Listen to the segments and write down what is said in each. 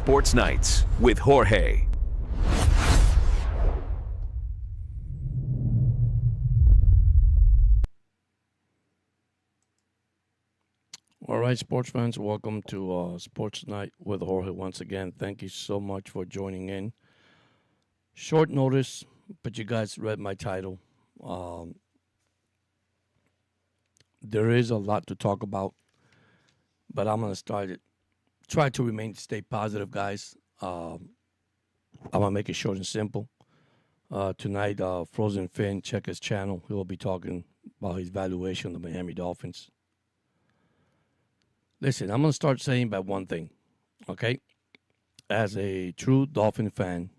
Sports Nights with Jorge. All right, sports fans, welcome to Sports Night with Jorge once again. Thank you so much for joining in. Short notice, but you guys read my title. There is a lot to talk about, but I'm going to start it. Try to stay positive, guys. I'm going to make it short and simple. Tonight, Frozen Finn, check his channel. He will be talking about his valuation of the Miami Dolphins. Listen, I'm going to start saying about one thing, okay? As a true Dolphin fan,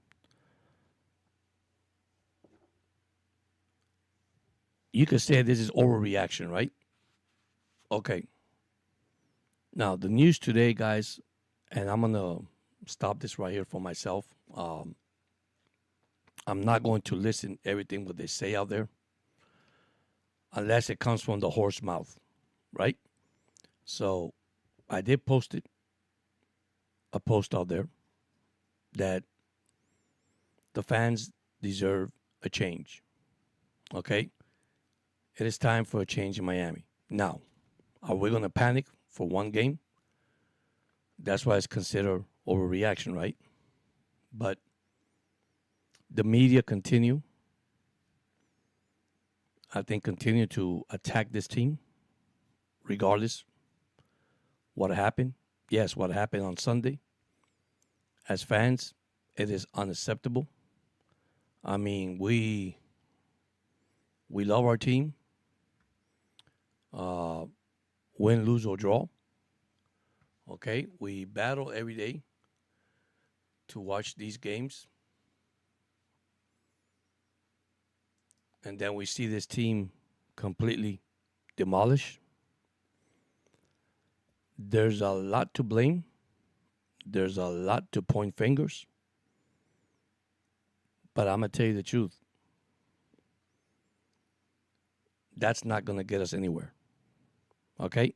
you could say this is overreaction, right? Okay. Now, the news today, guys, and I'm going to stop this right here for myself. I'm not going to listen everything what they say out there unless it comes from the horse mouth, right? So I did post a post out there that the fans deserve a change, okay? It is time for a change in Miami. Now, are we going to panic for one game? That's why it's considered overreaction, right? But the media continue to attack this team regardless what happened. Yes, what happened on Sunday. As fans, it is unacceptable. I mean, we love our team. Win, lose, or draw. Okay, we battle every day to watch these games. And then we see this team completely demolished. There's a lot to blame. There's a lot to point fingers. But I'm going to tell you the truth. That's not going to get us anywhere. Okay?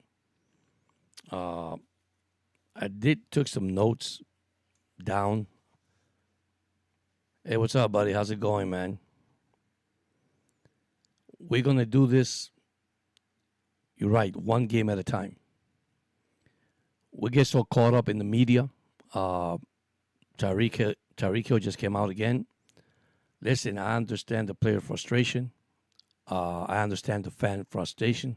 I took some notes down. Hey, what's up, buddy? How's it going, man? We're going to do this, you're right, one game at a time. We get so caught up in the media. Tyreek Hill just came out again. Listen, I understand the player frustration. I understand the fan frustration.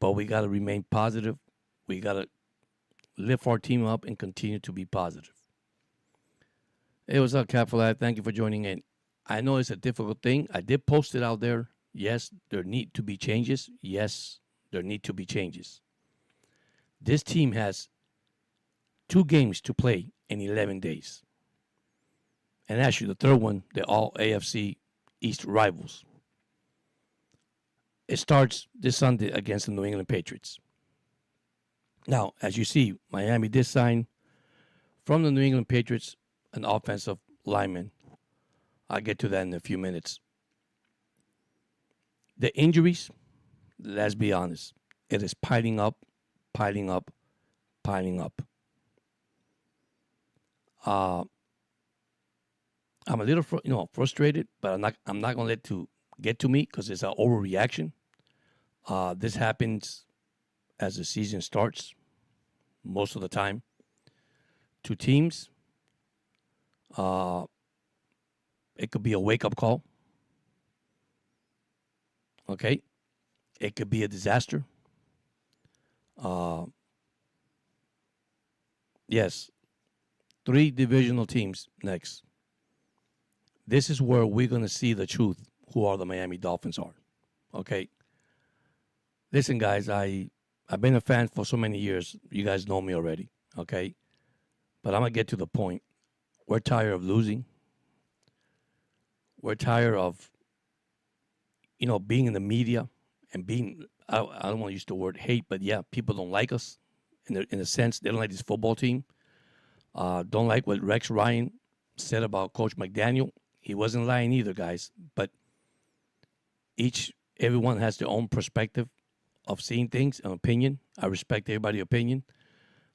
But we got to remain positive. We got to lift our team up and continue to be positive. Hey, what's up, Capfly? Thank you for joining in. I know it's a difficult thing. I did post it out there. Yes, there need to be changes. Yes, there need to be changes. This team has 2 games to play in 11 days. And actually, the third one, they're all AFC East rivals. It starts this Sunday against the New England Patriots. Now, as you see, Miami did sign from the New England Patriots an offensive lineman. I'll get to that in a few minutes. The injuries, let's be honest, it is piling up. I'm a little, frustrated, but I'm not gonna let to get to me because it's an overreaction. This happens as the season starts, most of the time. To teams, it could be a wake-up call. Okay, it could be a disaster. Yes, 3 divisional teams next. This is where we're going to see the truth, who are the Miami Dolphins are. Okay? Listen, guys, I've been a fan for so many years. You guys know me already, okay? But I'm going to get to the point. We're tired of losing. We're tired of, being in the media and being, I don't want to use the word hate, but yeah, people don't like us in a sense. They don't like this football team. Don't like what Rex Ryan said about Coach McDaniel. He wasn't lying either, guys. But everyone has their own perspective of seeing things, an opinion. I respect everybody's opinion.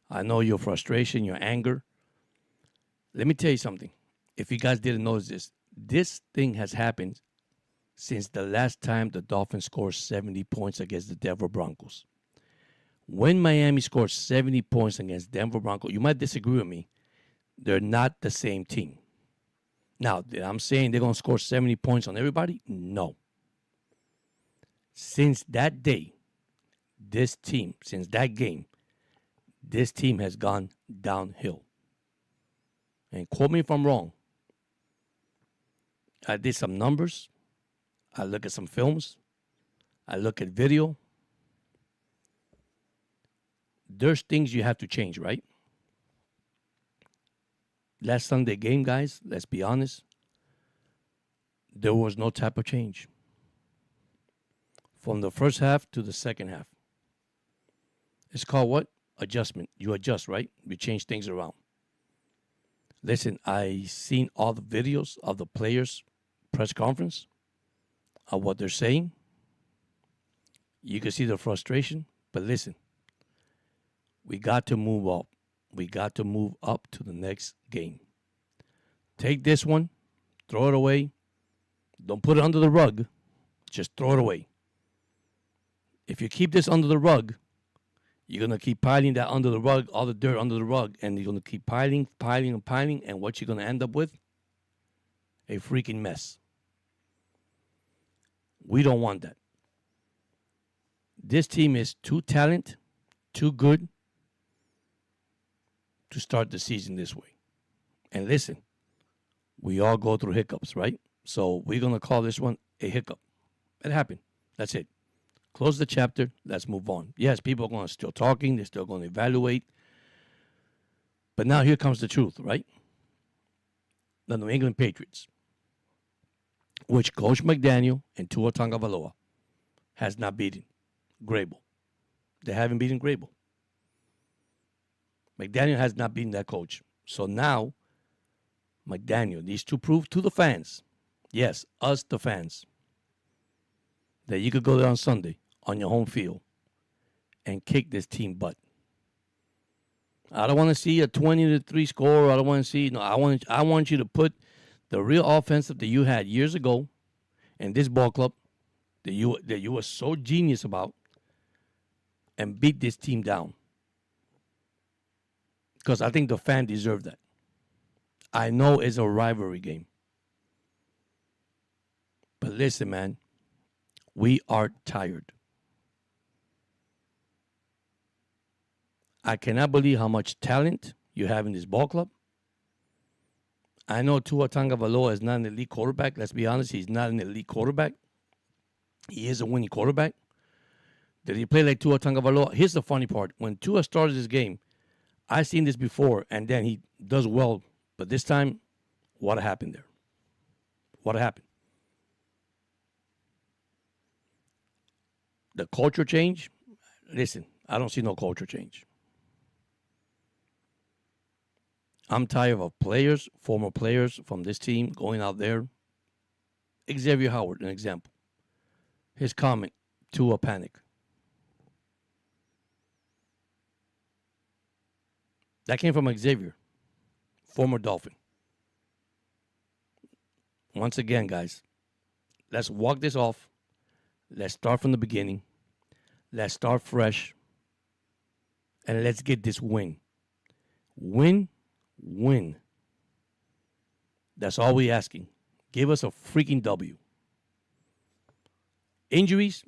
I know your frustration, your anger. Let me tell you something. If you guys didn't notice this thing has happened since the last time the Dolphins scored 70 points against the Denver Broncos. When Miami scored 70 points against Denver Broncos, you might disagree with me. They're not the same team. Now, I'm saying they're going to score 70 points on everybody? No. Since that day, since that game, this team has gone downhill. And quote me if I'm wrong. I did some numbers. I look at some films. I look at video. There's things you have to change, right? Last Sunday game, guys, let's be honest, there was no type of change. From the first half to the second half. It's called what? Adjustment. You adjust, right? You change things around. Listen, I seen all the videos of the players' press conference of what they're saying. You can see the frustration, but listen, we got to move up. We got to move up to the next game. Take this one, throw it away. Don't put it under the rug. Just throw it away. If you keep this under the rug, you're going to keep piling that under the rug, all the dirt under the rug, and you're going to keep piling, and what you're going to end up with? A freaking mess. We don't want that. This team is too talented, too good to start the season this way. And listen, we all go through hiccups, right? So we're going to call this one a hiccup. It happened. That's it. Close the chapter. Let's move on. Yes, people are going to still talking. They're still going to evaluate. But now here comes the truth, right? The New England Patriots, which Coach McDaniel and Tua Tagovailoa has not beaten Grable. They haven't beaten Grable. McDaniel has not beaten that coach. So now McDaniel needs to prove to the fans, yes, us the fans, that you could go there on Sunday on your home field and kick this team butt. I don't want to see a 20-3 score. I don't want to see. No, I want you to put the real offensive that you had years ago in this ball club that you were so genius about and beat this team down. Because I think the fan deserved that. I know it's a rivalry game. But listen, man, we are tired. I cannot believe how much talent you have in this ball club. I know Tua Tagovailoa is not an elite quarterback. Let's be honest, he's not an elite quarterback. He is a winning quarterback. Did he play like Tua Tagovailoa? Here's the funny part. When Tua started this game, I've seen this before, and then he does well. But this time, what happened there? What happened? The culture change? Listen, I don't see no culture change. I'm tired of players, former players from this team going out there. Xavier Howard, an example. His comment to a panic. That came from Xavier, former Dolphin. Once again, guys, let's walk this off. Let's start from the beginning. Let's start fresh. And let's get this win. Win. That's all we're asking. Give us a freaking W. Injuries,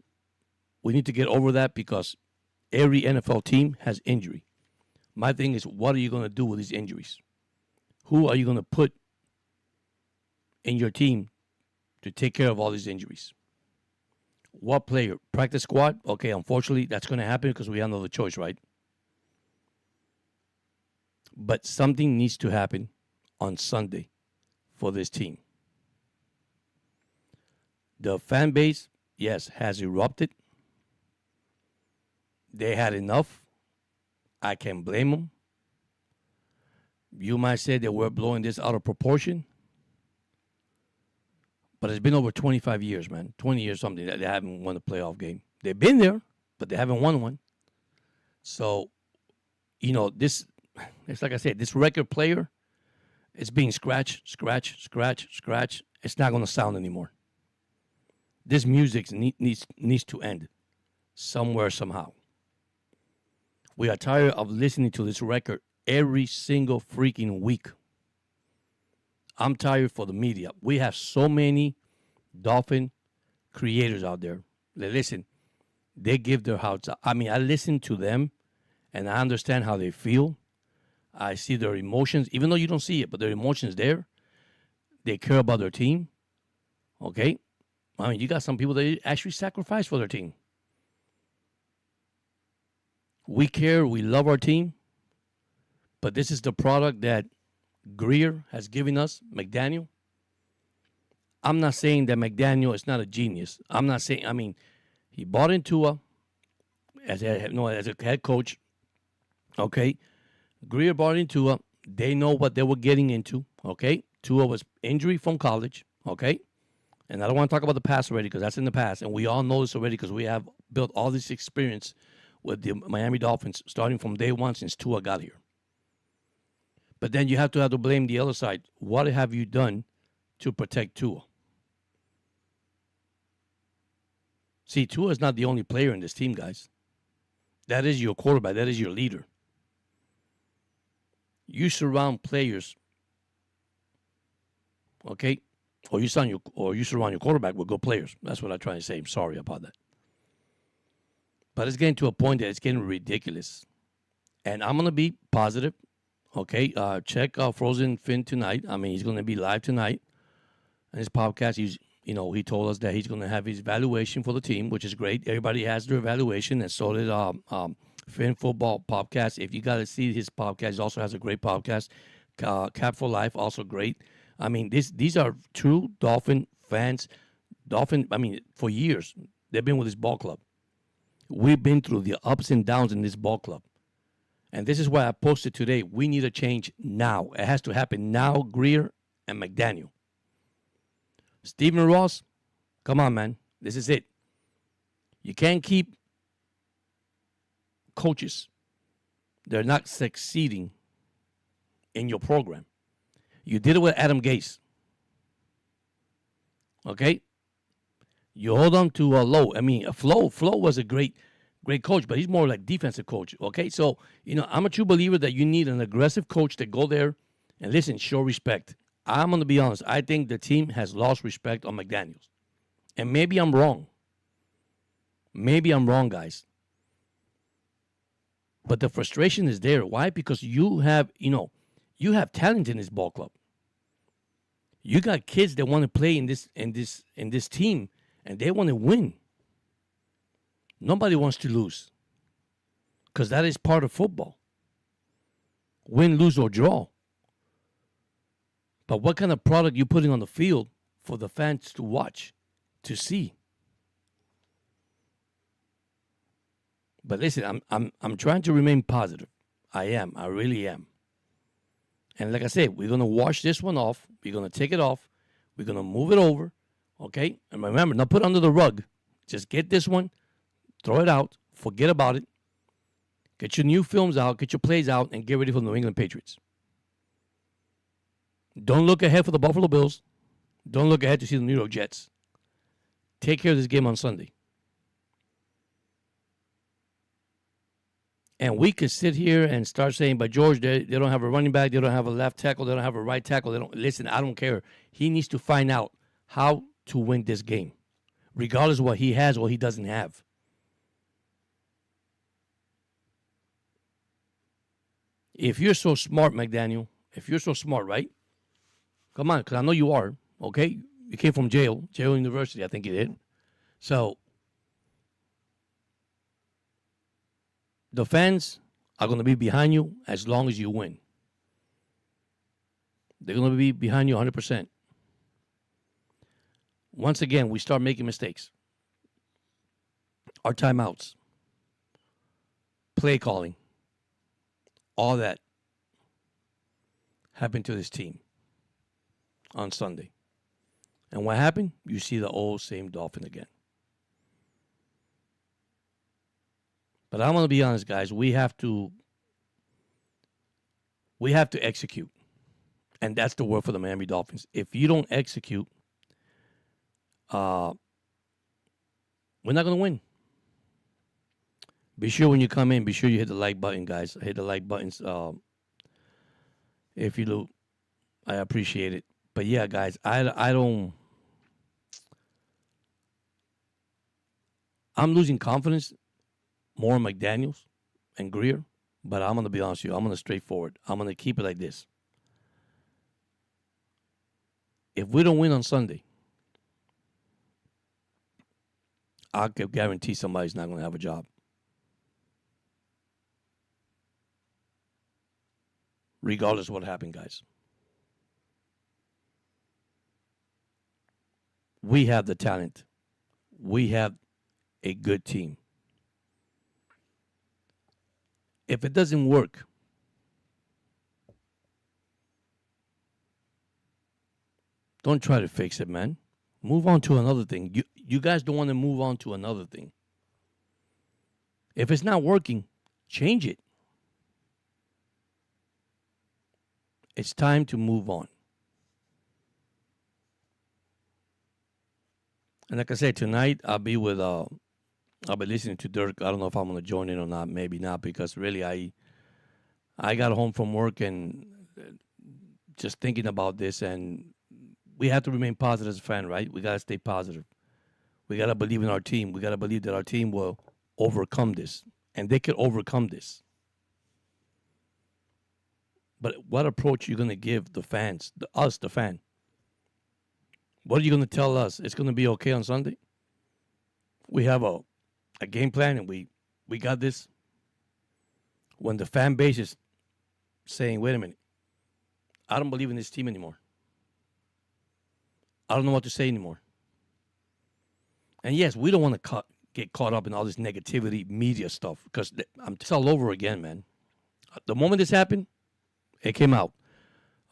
we need to get over that because every NFL team has injury. My thing is, what are you going to do with these injuries? Who are you going to put in your team to take care of all these injuries? What player? Practice squad? Okay, unfortunately, that's going to happen because we have no other choice, right? But something needs to happen on Sunday for this team. The fan base, yes, has erupted. They had enough. I can't blame them. You might say that we're blowing this out of proportion. But it's been over 25 years, man. 20 years something that they haven't won a playoff game. They've been there, but they haven't won one. So, it's like I said, this record player It's being scratch, scratch, scratch, scratch. It's not going to sound anymore. This music needs to end somewhere, somehow. We are tired of listening to this record every single freaking week. I'm tired for the media. We have so many Dolphin creators out there. Listen, they give their hearts out. I mean, I listen to them and I understand how they feel. I see their emotions, even though you don't see it, but their emotions there. They care about their team. Okay? I mean, you got some people that actually sacrifice for their team. We care, we love our team, but this is the product that Greer has given us, McDaniel. I'm not saying that McDaniel is not a genius. I'm not saying, I mean, he bought into as a head coach. Okay. Greer bought into Tua. They know what they were getting into. Okay. Tua was injury from college. Okay. And I don't want to talk about the past already because that's in the past. And we all know this already because we have built all this experience with the Miami Dolphins starting from day one since Tua got here. But then you have to blame the other side. What have you done to protect Tua? See, Tua is not the only player in this team, guys. That is your quarterback. That is your leader. You surround players, okay? Or you surround your quarterback with good players. That's what I'm trying to say. I'm sorry about that. But it's getting to a point that it's getting ridiculous. And I'm going to be positive. Okay, check Frozen Finn tonight. I mean, he's going to be live tonight. And his podcast, he told us that he's going to have his evaluation for the team, which is great. Everybody has their evaluation, and so did Finn Football Podcast. If you got to see his podcast, he also has a great podcast. Cap for Life, also great. I mean, these are true Dolphin fans. For years, they've been with this ball club. We've been through the ups and downs in this ball club. And this is why I posted today, we need a change now. It has to happen now, Greer and McDaniel. Stephen Ross, come on, man. This is it. You can't keep coaches. They're not succeeding in your program. You did it with Adam Gase. Okay? You hold on to Lowe. I mean, Flo was a great coach, but he's more like defensive coach. Okay? So, I'm a true believer that you need an aggressive coach to go there and listen, show respect. I'm going to be honest. I think the team has lost respect on McDaniels. And maybe I'm wrong. Maybe I'm wrong, guys. But the frustration is there. Why? Because you have talent in this ball club. You got kids that want to play in this team, and they want to win. Nobody wants to lose. Because that is part of football. Win, lose, or draw. But what kind of product you putting on the field for the fans to watch, to see? But listen, I'm trying to remain positive. I am. I really am. And like I said, we're gonna wash this one off. We're gonna take it off. We're gonna move it over. Okay? And remember, not put it under the rug. Just get this one, throw it out, forget about it. Get your new films out, get your plays out, and get ready for the New England Patriots. Don't look ahead for the Buffalo Bills. Don't look ahead to see the New York Jets. Take care of this game on Sunday. And we could sit here and start saying, but George, they don't have a running back. They don't have a left tackle. They don't have a right tackle. Listen, I don't care. He needs to find out how to win this game, regardless of what he has or what he doesn't have. If you're so smart, McDaniel, if you're so smart, right? Come on, because I know you are, okay? You came from Yale University, I think you did. So, the fans are going to be behind you as long as you win. They're going to be behind you 100%. Once again, we start making mistakes. Our timeouts, play calling, all that happened to this team on Sunday. And what happened? You see the old same Dolphin again. But I'm going to be honest, guys. We have to execute. And that's the word for the Miami Dolphins. If you don't execute, we're not going to win. Be sure when you come in, be sure you hit the like button, guys. Hit the like buttons. If you do, I appreciate it. But yeah, guys, I don't. I'm losing confidence more in McDaniels and Greer. But I'm going to be honest with you. I'm going to straightforward. I'm going to keep it like this. If we don't win on Sunday, I can guarantee somebody's not going to have a job. Regardless of what happened, guys. We have the talent. We have a good team. If it doesn't work, don't try to fix it, man. Move on to another thing. You guys don't want to move on to another thing. If it's not working, change it. It's time to move on. And like I said, tonight I'll be listening to Dirk. I don't know if I'm going to join in or not. Maybe not, because really I got home from work and just thinking about this, and we have to remain positive as a fan, right? We got to stay positive. We got to believe in our team. We got to believe that our team will overcome this, and they could overcome this. But what approach are you going to give the fans, the fan? What are you going to tell us? It's going to be okay on Sunday? We have a game plan, and we got this. When the fan base is saying, wait a minute, I don't believe in this team anymore. I don't know what to say anymore. And yes, we don't want to get caught up in all this negativity media stuff, because it's all over again, man. The moment this happened, it came out.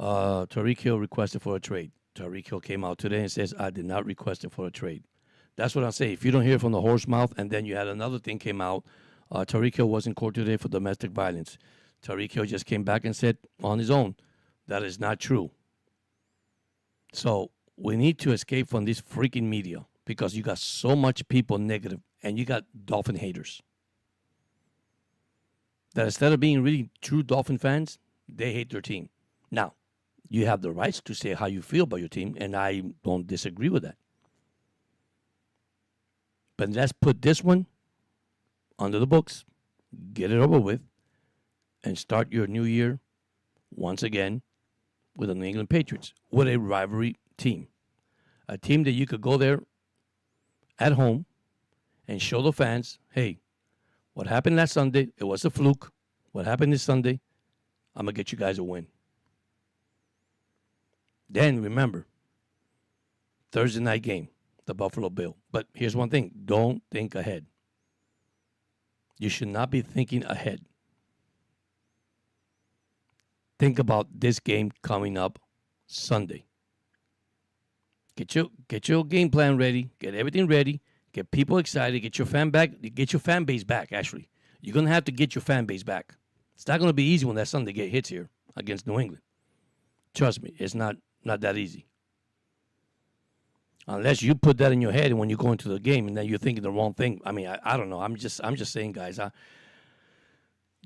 Tyreek Hill requested for a trade. Tyreek Hill came out today and says, I did not request it for a trade. That's what I'm saying. If you don't hear from the horse mouth, and then you had another thing came out, Tyreek Hill was in court today for domestic violence. Tyreek Hill just came back and said on his own, that is not true. So we need to escape from this freaking media, because you got so much people negative, and you got Dolphin haters that instead of being really true Dolphin fans, they hate their team. Now, you have the rights to say how you feel about your team, and I don't disagree with that. But let's put this one under the books, get it over with, and start your new year once again with the New England Patriots, with a rivalry team. A team that you could go there at home and show the fans, hey, what happened last Sunday, it was a fluke. What happened this Sunday, I'm going to get you guys a win. Then remember, Thursday night game, the Buffalo Bill. But here's one thing, don't think ahead. You should not be thinking ahead. Think about this game coming up Sunday. Get your game plan ready. Get everything ready. Get people excited. Get your fan base back, actually. You're going to have to get your fan base back. It's not going to be easy when that Sunday game hits here against New England. Trust me, it's not that easy. Unless you put that in your head when you go into the game and then you're thinking the wrong thing. I mean, I don't know. I'm just saying, guys. I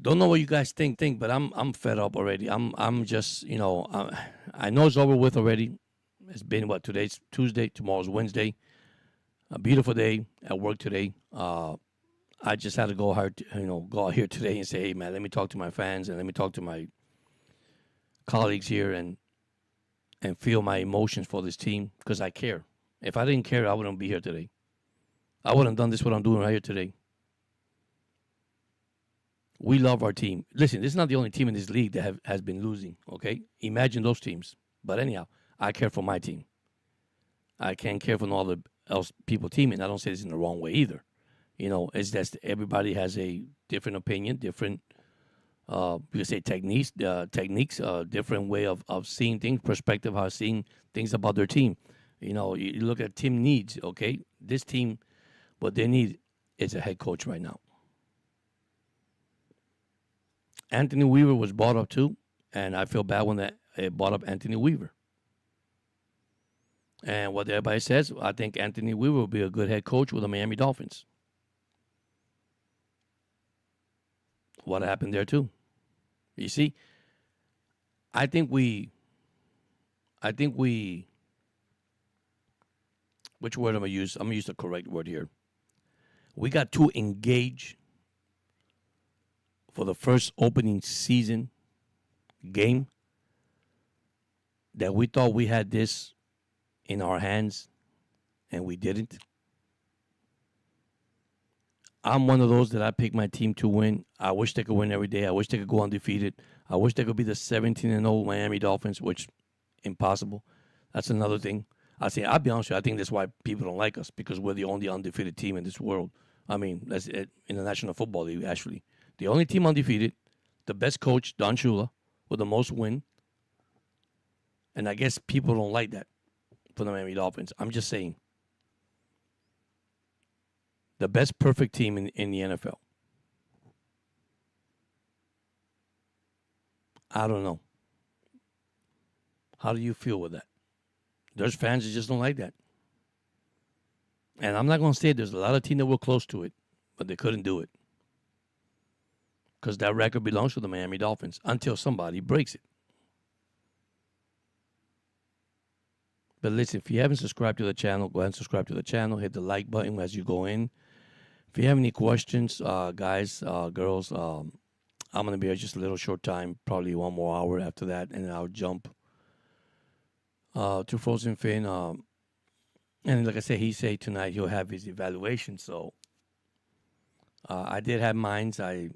don't know what you guys think, but I'm fed up already. I'm just, I know it's over with already. It's been today's Tuesday, tomorrow's Wednesday. A beautiful day at work today. I just had to go out here today and say, hey man, let me talk to my fans and let me talk to my colleagues here and feel my emotions for this team, because I care. If I didn't care, I wouldn't be here today. I wouldn't have done what I'm doing right here today. We love our team. Listen, this is not the only team in this league that has been losing, okay? Imagine those teams. But anyhow, I care for my team. I can't care for all the else people teaming. I don't say this in the wrong way either. It's just everybody has a different opinion, different, you could say techniques, different way of seeing things, perspective, how seeing things about their team. You look at team needs, okay? This team, what they need is a head coach right now. Anthony Weaver was brought up too, and I feel bad when it brought up Anthony Weaver. And what everybody says, I think Anthony Weaver will be a good head coach with the Miami Dolphins. What happened there too? You see, I think we, which word I'm going to use? I'm going to use the correct word here. We got too engaged for the first opening season game that we thought we had this in our hands, and we didn't. I'm one of those that I pick my team to win. I wish they could win every day. I wish they could go undefeated. I wish they could be the 17-0 Miami Dolphins, which impossible. That's another thing. I'll be honest with you, I think that's why people don't like us, because we're the only undefeated team in this world. I mean, that's it, in the National Football League, actually. The only team undefeated, the best coach, Don Shula, with the most win. And I guess people don't like that for the Miami Dolphins. I'm just saying. The best perfect team in the NFL. I don't know. How do you feel with that? There's fans that just don't like that. And I'm not going to say there's a lot of teams that were close to it, but they couldn't do it. Because that record belongs to the Miami Dolphins until somebody breaks it. But listen, if you haven't subscribed to the channel, go ahead and subscribe to the channel. Hit the like button as you go in. If you have any questions, guys, girls, I'm going to be here just a little short time, probably 1 more hour after that, and then I'll jump to Frozen Finn. And like I said, he said tonight he'll have his evaluation. So I did have mines. I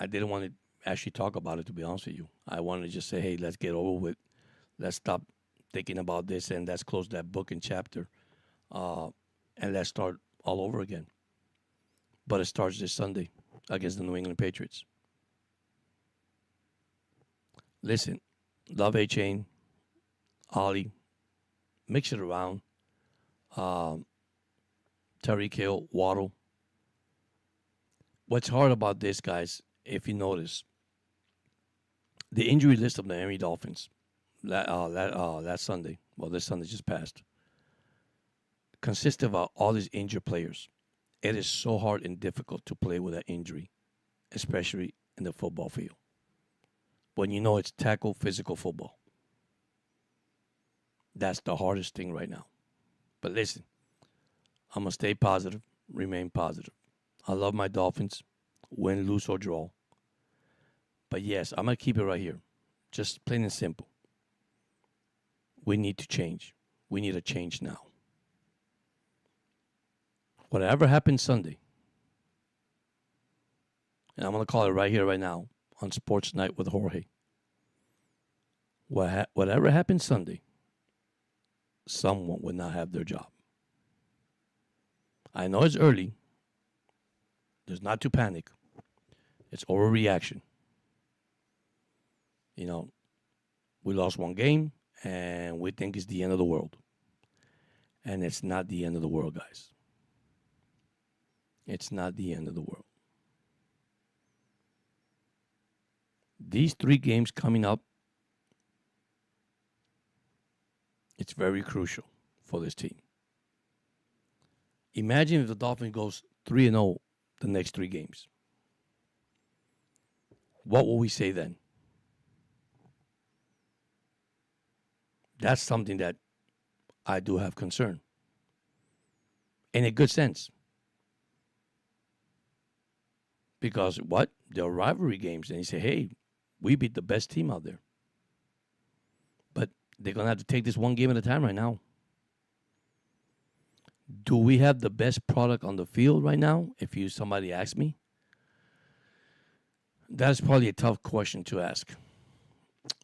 didn't want to actually talk about it, to be honest with you. I wanted to just say, hey, let's get over with. Let's stop thinking about this, and let's close that book and chapter, and let's start all over again. But it starts this Sunday against the New England Patriots. Listen, love A-Chain, Ollie, mix it around. Tyreek Hill, Waddle. What's hard about this, guys, if you notice, the injury list of the Miami Dolphins last Sunday, well, this Sunday just passed, consists of all these injured players. It is so hard and difficult to play with an injury, especially in the football field, when you know it's tackle physical football. That's the hardest thing right now. But listen, I'm going to stay positive, remain positive. I love my Dolphins, win, lose, or draw. But yes, I'm going to keep it right here. Just plain and simple. We need to change. We need a change now. Whatever happens Sunday, and I'm going to call it right here, right now, on Sports Night with Jorge. Whatever happens Sunday, someone will not have their job. I know it's early. There's not to panic. It's overreaction. You know, we lost one game, and we think it's the end of the world. And it's not the end of the world, guys. It's not the end of the world. These 3 games coming up, it's very crucial for this team. Imagine if the Dolphins goes 3-0 the next 3 games. What will we say then? That's something that I do have concern. In a good sense. Because what? They're rivalry games. And you say, hey, we beat the best team out there. But they're going to have to take this one game at a time right now. Do we have the best product on the field right now? If somebody asks me. That's probably a tough question to ask.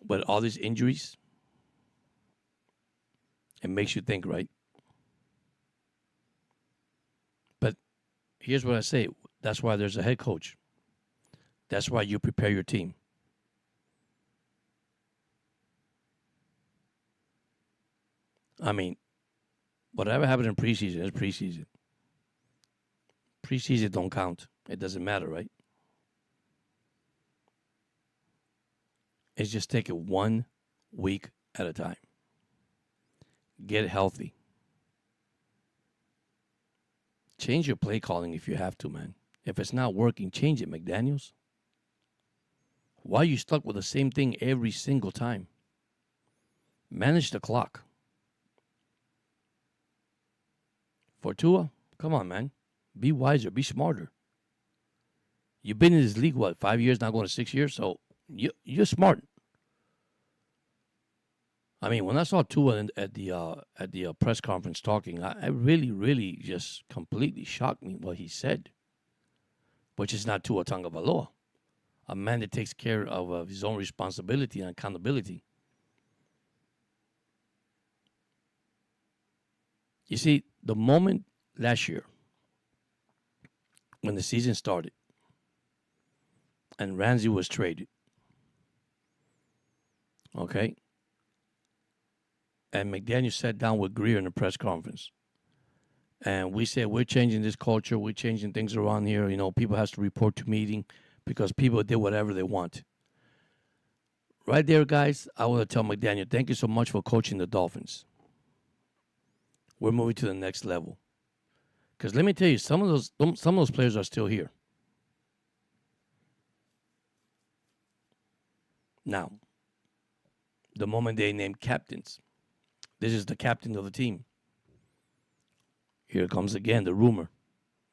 But all these injuries, it makes you think, right? But here's what I say. That's why there's a head coach. That's why you prepare your team. I mean, whatever happened in preseason is preseason. Preseason don't count. It doesn't matter, right? It's just take it one week at a time. Get healthy. Change your play calling if you have to, man. If it's not working, change it, McDaniels. Why are you stuck with the same thing every single time? Manage the clock. For Tua, come on, man. Be wiser. Be smarter. You've been in this league, 5 years, now going to 6 years? So you're smart. I mean, when I saw Tua at the press conference talking, I really, really just completely shocked me what he said, which is not Tua Tagovailoa, a man that takes care of his own responsibility and accountability. You see, the moment last year when the season started and Ramsey was traded, okay, and McDaniel sat down with Greer in the press conference, and we said, we're changing this culture, we're changing things around here. You know, people have to report to meeting because people did whatever they want. Right there, guys, I want to tell McDaniel, thank you so much for coaching the Dolphins. We're moving to the next level. Because let me tell you, some of those players are still here. Now, the moment they named captains, this is the captain of the team. Here comes again the rumor,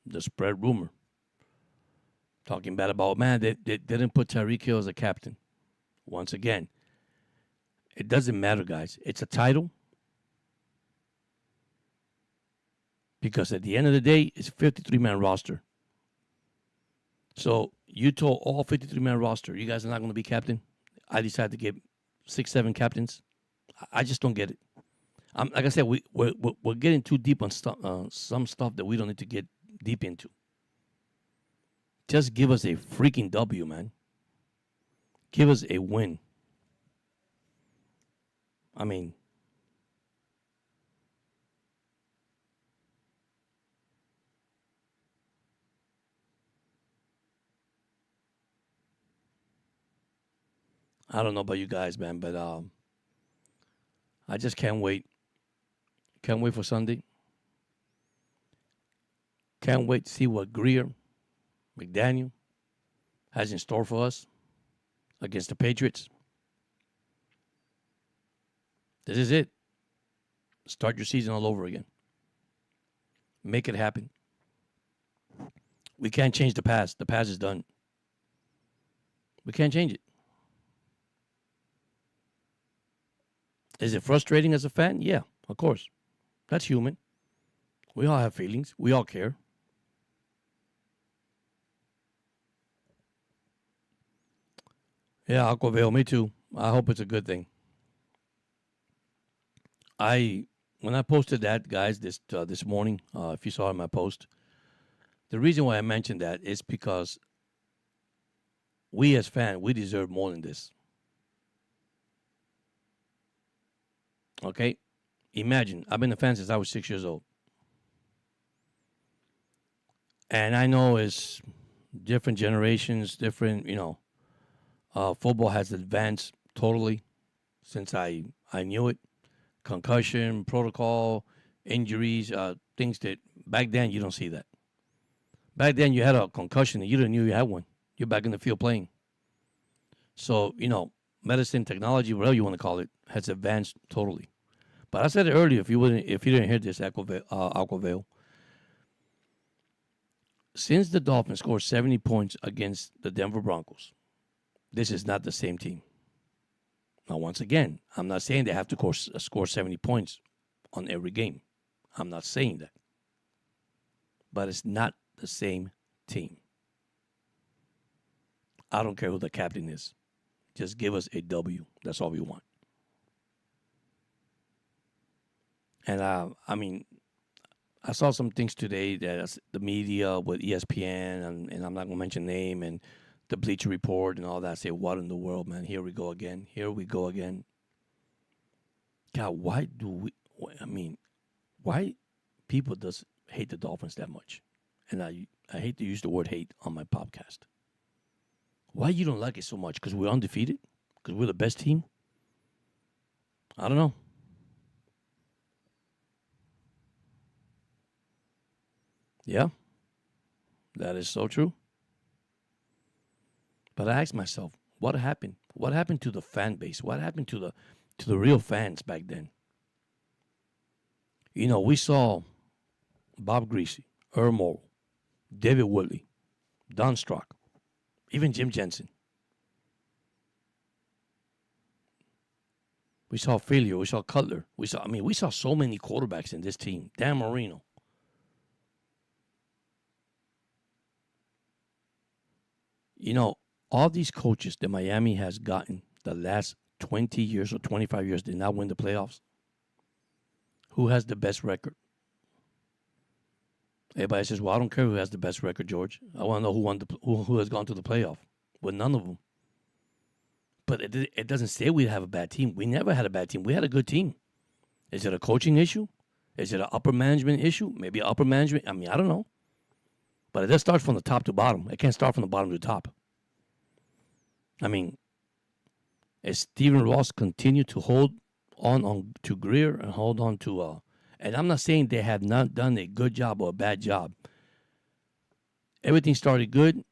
the spread rumor. Talking bad about, man, they didn't put Tyreek Hill as a captain. Once again, it doesn't matter, guys. It's a title. Because at the end of the day, it's a 53-man roster. So you told all 53-man roster, you guys are not going to be captain. I decided to get 6, 7 captains. I just don't get it. Like I said, we're getting too deep on some stuff that we don't need to get deep into. Just give us a freaking W, man. Give us a win. I mean, I don't know about you guys, man, but I just can't wait. Can't wait for Sunday. Can't wait to see what Greer, McDaniel has in store for us against the Patriots. This is it. Start your season all over again. Make it happen. We can't change the past. The past is done. We can't change it. Is it frustrating as a fan? Yeah, of course. That's human. We all have feelings. We all care. Yeah, Aquavale, me too. I hope it's a good thing. When I posted that, guys, this morning, if you saw in my post, the reason why I mentioned that is because we as fans, we deserve more than this. Okay? Imagine, I've been a fan since I was 6 years old. And I know it's different generations, different, football has advanced totally since I knew it. Concussion, protocol, injuries, things that back then you don't see that. Back then you had a concussion and you didn't know you had one. You're back in the field playing. So, medicine, technology, whatever you want to call it, has advanced totally. But I said it earlier, if you didn't hear this, Aquavale, since the Dolphins scored 70 points against the Denver Broncos, this is not the same team. Now, once again, I'm not saying they have to score 70 points on every game. I'm not saying that. But it's not the same team. I don't care who the captain is. Just give us a W. That's all we want. And, I saw some things today that the media with ESPN, and I'm not going to mention name, and the Bleacher Report and all that. I say, what in the world, man? Here we go again. God, why people does hate the Dolphins that much? And I hate to use the word hate on my podcast. Why you don't like it so much? Because we're undefeated? Because we're the best team? I don't know. Yeah, that is so true. But I ask myself, what happened? What happened to the fan base? What happened to the real fans back then? You know, we saw Bob Greasy, Earl Morrall, David Woodley, Don Strock, even Jim Jensen. We saw Failure. We saw Cutler. We saw so many quarterbacks in this team. Dan Marino. You know, all these coaches that Miami has gotten the last 20 years or 25 years did not win the playoffs. Who has the best record? Everybody says, "Well, I don't care who has the best record, George. I want to know who has gone to the playoff." Well, none of them. But it doesn't say we have a bad team. We never had a bad team. We had a good team. Is it a coaching issue? Is it an upper management issue? Maybe upper management. I mean, I don't know. But it does start from the top to bottom. It can't start from the bottom to the top. I mean, as Stephen Ross continued to hold on to Greer and hold on to and I'm not saying they have not done a good job or a bad job. Everything started good.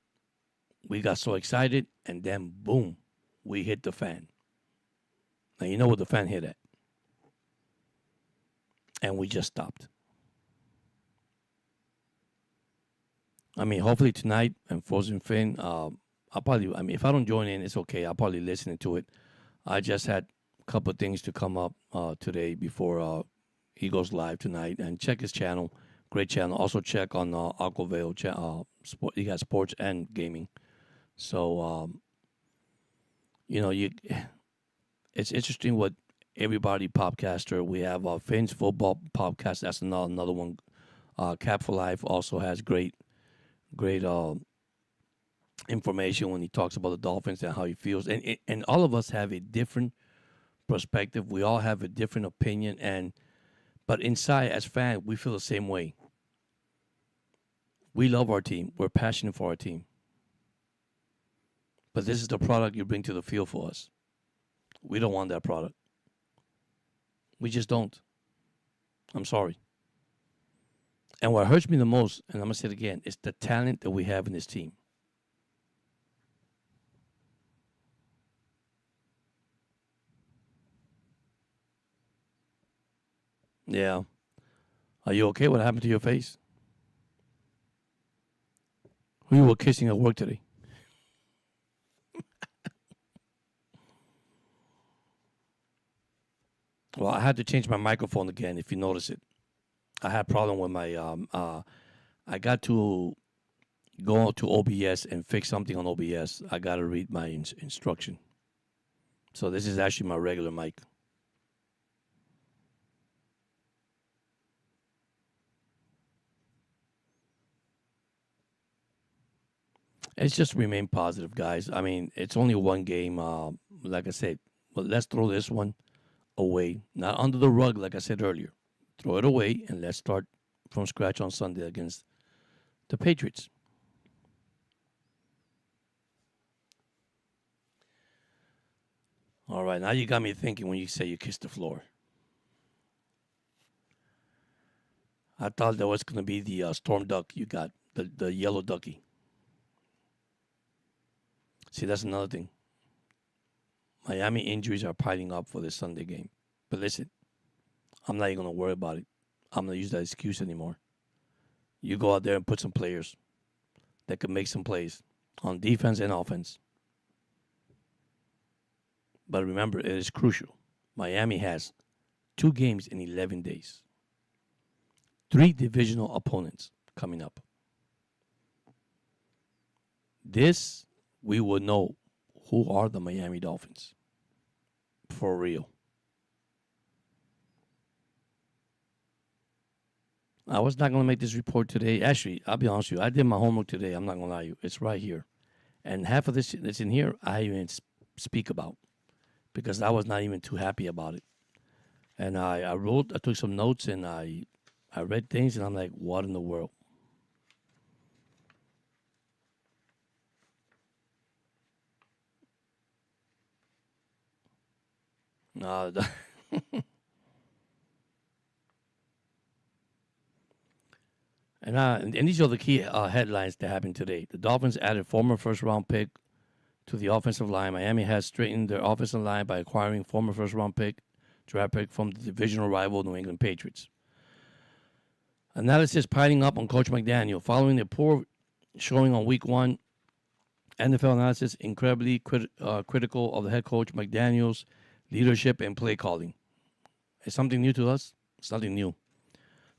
We got so excited, and then boom, we hit the fan. Now you know what the fan hit at. And we just stopped. I mean, hopefully tonight and Frozen Finn, I'll probably, I mean, if I don't join in, it's okay. I'll probably listen to it. I just had a couple of things to come up today before he goes live tonight. And check his channel. Great channel. Also check on Aquavale. He got sports and gaming. So, it's interesting what everybody podcaster. We have Finn's Football Podcast. That's another one. Cap for Life also has great information when he talks about the Dolphins and how he feels. And all of us have a different perspective. We all have a different opinion. But inside, as fans, we feel the same way. We love our team. We're passionate for our team. But this is the product you bring to the field for us. We don't want that product. We just don't. I'm sorry. And what hurts me the most, and I'm going to say it again, is the talent that we have in this team. Yeah. Are you okay? What happened to your face? Who you were kissing at work today? Well, I had to change my microphone again, if you notice it. I had a problem with my, I got to go to OBS and fix something on OBS. I got to read my instruction. So this is actually my regular mic. It's just remain positive, guys. I mean, it's only one game. Like I said, but let's throw this one away. Not under the rug, like I said earlier. Throw it away, and let's start from scratch on Sunday against the Patriots. All right, now you got me thinking when you say you kissed the floor. I thought that was going to be the storm duck you got, the yellow ducky. See, that's another thing. Miami injuries are piling up for this Sunday game. But listen, I'm not even going to worry about it. I'm not going to use that excuse anymore. You go out there and put some players that can make some plays on defense and offense. But remember, it is crucial. Miami has 2 games in 11 days. 3 divisional opponents coming up. This, we will know who are the Miami Dolphins. For real. I was not going to make this report today. Actually, I'll be honest with you. I did my homework today. I'm not going to lie to you. It's right here. And half of this that's in here, I even speak about because I was not even too happy about it. And I took some notes, and I read things, and I'm like, what in the world? No, And these are the key headlines that happened today. The Dolphins added former first-round pick to the offensive line. Miami has straightened their offensive line by acquiring former first-round draft pick from the divisional rival New England Patriots. Analysis piling up on Coach McDaniel. Following the poor showing on week one, NFL analysis incredibly critical of the head coach McDaniel's leadership and play calling. It's something new to us. It's nothing new.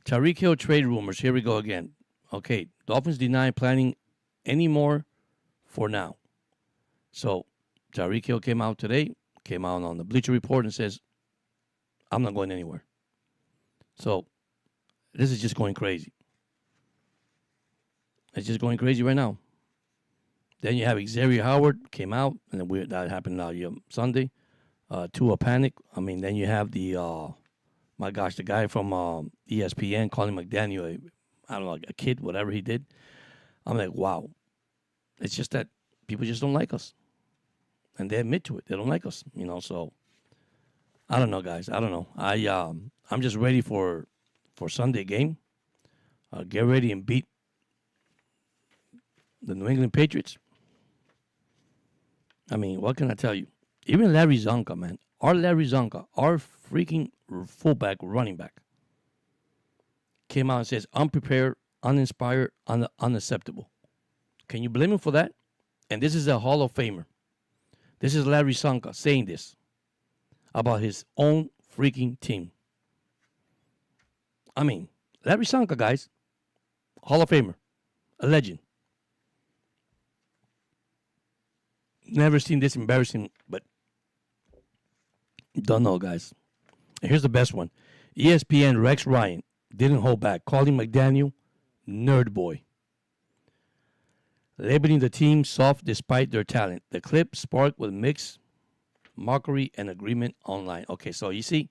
Tyreek Hill trade rumors. Here we go again. Okay, Dolphins deny planning any more for now. So Tyreek Hill came out on the Bleacher Report and says, I'm not going anywhere. So this is just going crazy. It's just going crazy right now. Then you have Xavier Howard came out, and then that happened Sunday. To a panic. I mean, then you have the guy from ESPN calling McDaniel, a kid, whatever he did. I'm like, wow. It's just that people just don't like us. And they admit to it. They don't like us, so I don't know, guys. I don't know. I'm just ready for Sunday game. Get ready and beat the New England Patriots. I mean, what can I tell you? Even Larry Zonka, man. Our freaking fullback, running back, came out and says, unprepared, uninspired, unacceptable. Can you blame him for that? And this is a Hall of Famer. This is Larry Zonka saying this about his own freaking team. I mean, Larry Zonka, guys, Hall of Famer, a legend. Never seen this embarrassing, but don't know, guys. Here's the best one. ESPN Rex Ryan didn't hold back, calling McDaniel nerd boy, labeling the team soft despite their talent. The clip sparked with mixed mockery and agreement online. Okay, so you see,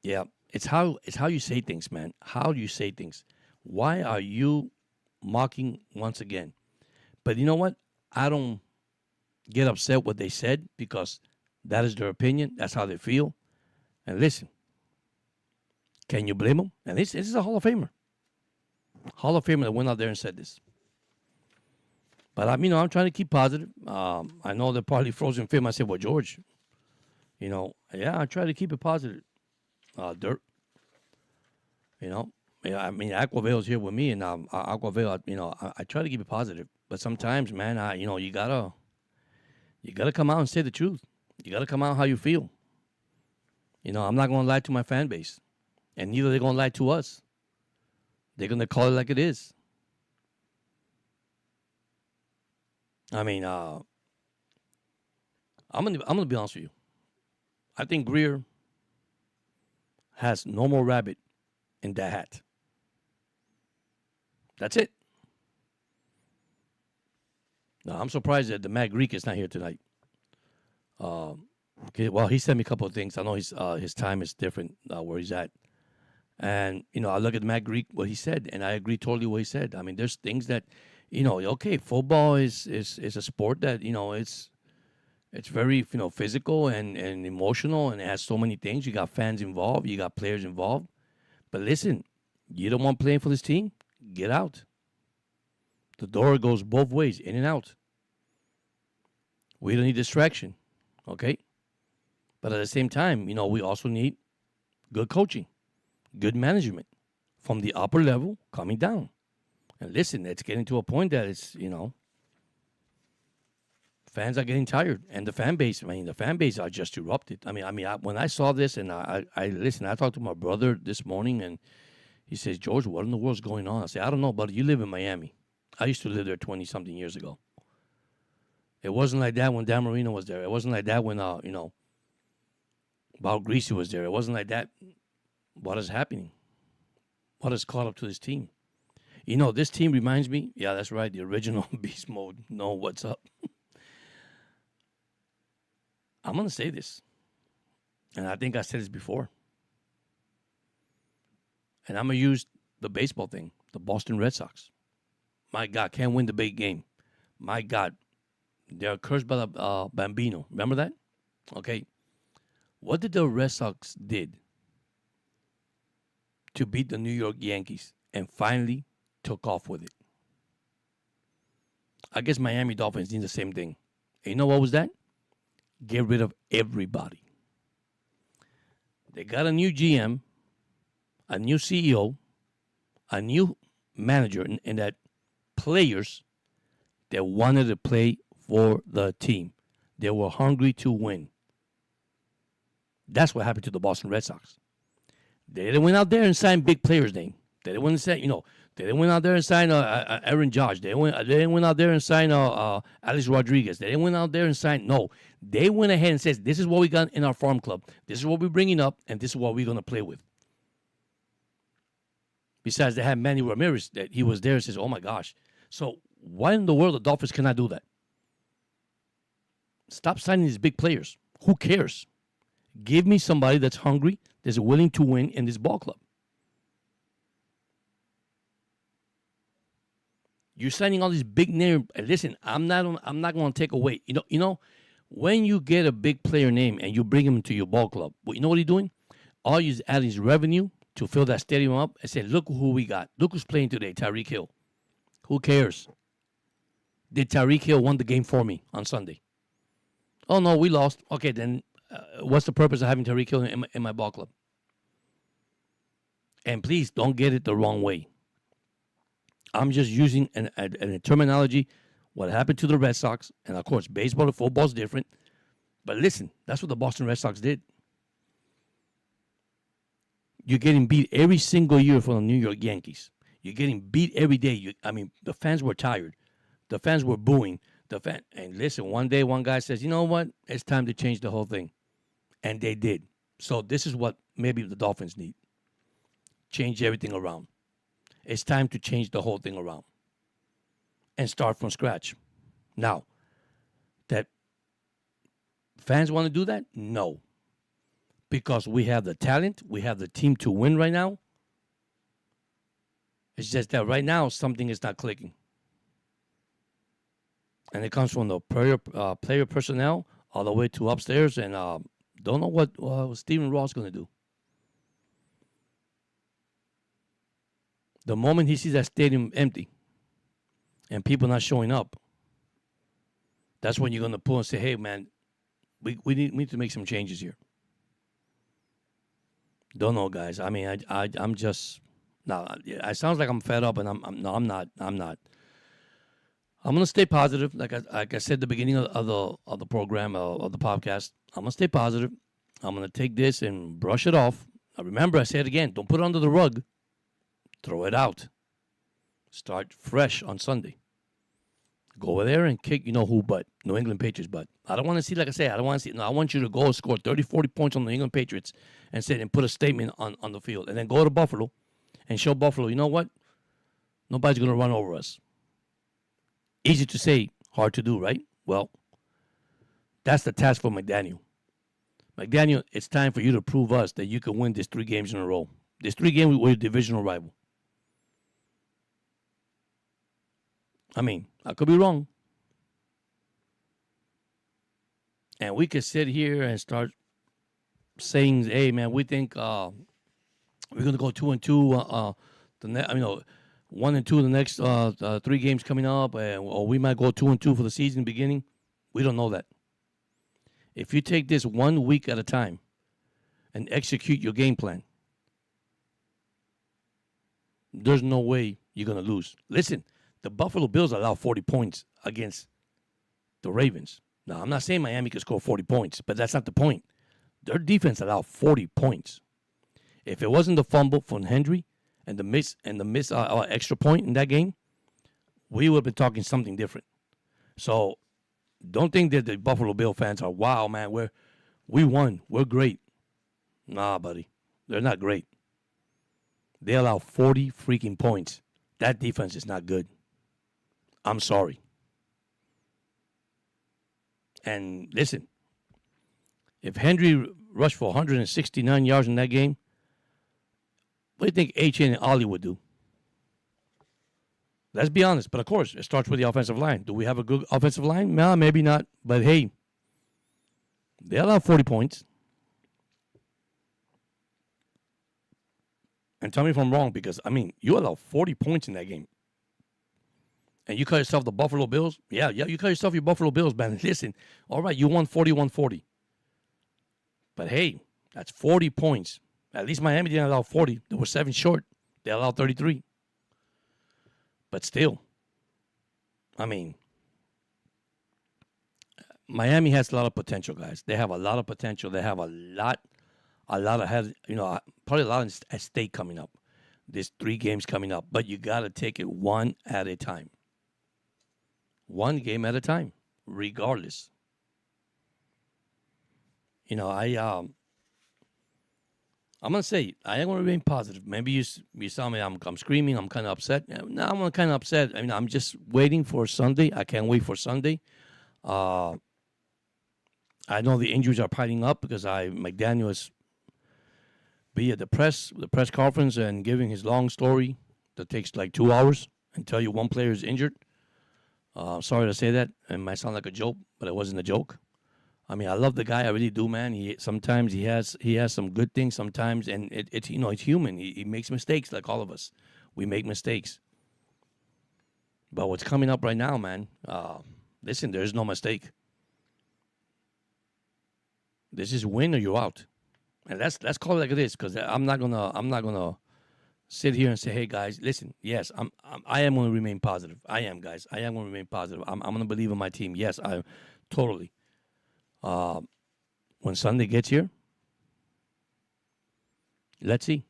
yeah, it's how you say things, man. How do you say things? Why are you mocking once again? But you know what? I don't get upset what they said because that is their opinion. That's how they feel. And listen, can you blame them? And this is a Hall of Famer. Hall of Famer that went out there and said this. But I'm trying to keep positive. I know they're probably frozen film. I said, well, George, yeah, I try to keep it positive. Dirt. Yeah, I mean, Aquavale's here with me, and Aquavale, I try to keep it positive. But sometimes, man, you gotta come out and say the truth. You gotta come out how you feel. I'm not gonna lie to my fan base, and neither they're gonna lie to us. They're gonna call it like it is. I mean, I'm gonna be honest with you. I think Greer has no more rabbit in that hat. That's it. Now, I'm surprised that the Matt Greek is not here tonight. Okay, well, he sent me a couple of things. I know his time is different where he's at. And, I look at Matt Greek, what he said, and I agree totally what he said. I mean, there's things that, okay, football is a sport that, it's very, physical and emotional, and it has so many things. You got fans involved. You got players involved. But listen, you don't want playing for this team? Get out. The door goes both ways, in and out. We don't need distraction, okay? But at the same time, we also need good coaching, good management from the upper level coming down. And listen, it's getting to a point that it's, fans are getting tired. And the fan base are just erupted. I mean, when I saw this and I talked to my brother this morning and he says, George, what in the world's going on? I say, I don't know, buddy. You live in Miami. I used to live there 20-something years ago. It wasn't like that when Dan Marino was there. It wasn't like that when, Bob Greasy was there. It wasn't like that. What is happening? What has caught up to this team? This team reminds me, yeah, that's right, the original Beast Mode. No, what's up? I'm going to say this, and I think I said this before. And I'm going to use the baseball thing, the Boston Red Sox. My God, can't win the big game. My God, they're cursed by the Bambino. Remember that? Okay. What did the Red Sox did to beat the New York Yankees and finally took off with it? I guess Miami Dolphins did the same thing. And you know what was that? Get rid of everybody. They got a new GM, a new CEO, a new manager, and that players that wanted to play for the team. They were hungry to win. That's what happened to the Boston Red Sox. They didn't went out there and sign big players' name. They didn't went they didn't went out there and sign Aaron Judge. They didn't went out there and sign Alex Rodriguez. They didn't went out there and sign. No, they went ahead and says, this is what we got in our farm club. This is what we're bringing up, and this is what we're going to play with. Besides, they had Manny Ramirez that he was there and says, oh my gosh. So why in the world the Dolphins cannot do that? Stop signing these big players. Who cares? Give me somebody that's hungry, that's willing to win in this ball club. You're signing all these big name. Listen, I'm not going to take away. You know, when you get a big player name and you bring him into your ball club, you know what he's doing? All you're adding is revenue to fill that stadium up and say, look who we got. Look who's playing today, Tyreek Hill. Who cares? Did Tyreek Hill won the game for me on Sunday? Oh, no, we lost. Okay, then what's the purpose of having Tyreek Hill in my ball club? And please don't get it the wrong way. I'm just using a terminology, what happened to the Red Sox. And, of course, baseball and football is different. But listen, that's what the Boston Red Sox did. You're getting beat every single year from the New York Yankees. You're getting beat every day. The fans were tired. The fans were booing. And listen, one day one guy says, you know what? It's time to change the whole thing. And they did. So this is what maybe the Dolphins need. Change everything around. It's time to change the whole thing around. And start from scratch. Now, that fans want to do that? No. Because we have the talent. We have the team to win right now. It's just that right now something is not clicking. And it comes from the player personnel all the way to upstairs. And don't know what Stephen Ross is going to do. The moment he sees that stadium empty and people not showing up, that's when you're going to pull and say, hey, man, we need to make some changes here. Don't know, guys. I mean, I'm just... No, it sounds like I'm fed up, and I'm not. I'm gonna stay positive, like I said at the beginning of the program of the podcast. I'm gonna stay positive. I'm gonna take this and brush it off. Remember, I say it again. Don't put it under the rug. Throw it out. Start fresh on Sunday. Go over there and kick who butt. New England Patriots butt. I don't want to see, like I say, I don't want to see. No, I want you to go score 30, 40 points on the New England Patriots and put a statement on the field, and then go to Buffalo. And show Buffalo, you know what? Nobody's going to run over us. Easy to say, hard to do, right? Well, that's the task for McDaniel. McDaniel, it's time for you to prove us that you can win these 3 games in a row. These 3 games with your divisional rival. I mean, I could be wrong. And we could sit here and start saying, hey, man, we think... we're going to go 2-2. 1-2 the next 3 games coming up, or we might go 2-2 for the season beginning. We don't know that. If you take this 1 week at a time and execute your game plan, there's no way you're going to lose. Listen, the Buffalo Bills allowed 40 points against the Ravens. Now, I'm not saying Miami could score 40 points, but that's not the point. Their defense allowed 40 points. If it wasn't the fumble from Henry and the miss extra point in that game, we would have been talking something different. So don't think that the Buffalo Bill fans are, wow, man, we won. We're great. Nah, buddy. They're not great. They allow 40 freaking points. That defense is not good. I'm sorry. And listen, if Henry rushed for 169 yards in that game, what do you think H.N. and Ollie would do? Let's be honest. But, of course, it starts with the offensive line. Do we have a good offensive line? No, maybe not. But, hey, they allow 40 points. And tell me if I'm wrong, because, I mean, you allowed 40 points in that game. And you call yourself the Buffalo Bills? Yeah, you call yourself your Buffalo Bills, man. Listen, all right, you won 41-40. But, hey, that's 40 points. At least Miami didn't allow 40. They were 7 short. They allowed 33. But still, I mean, Miami has a lot of potential, guys. They have a lot of potential. They have a lot ahead, probably a lot at stake coming up. There's 3 games coming up. But you got to take it one at a time. One game at a time, regardless. I'm gonna say I am gonna remain positive. Maybe you saw me. I'm screaming. I'm kind of upset. No, I'm kind of upset. I mean, I'm just waiting for Sunday. I can't wait for Sunday. I know the injuries are piling up because McDaniel is be at the press conference and giving his long story that takes like 2 hours and tell you one player is injured. Sorry to say that. It might sound like a joke, but it wasn't a joke. I mean, I love the guy. I really do, man. Sometimes he has some good things. Sometimes, and it's human. He makes mistakes like all of us. We make mistakes. But what's coming up right now, man? Listen, there's no mistake. This is win or you're out, and let's call it like it is. Because I'm not gonna sit here and say, hey guys, listen. Yes, I am going to remain positive. I am, guys. I am going to remain positive. I'm going to believe in my team. Yes, I totally. When Sunday gets here, let's see.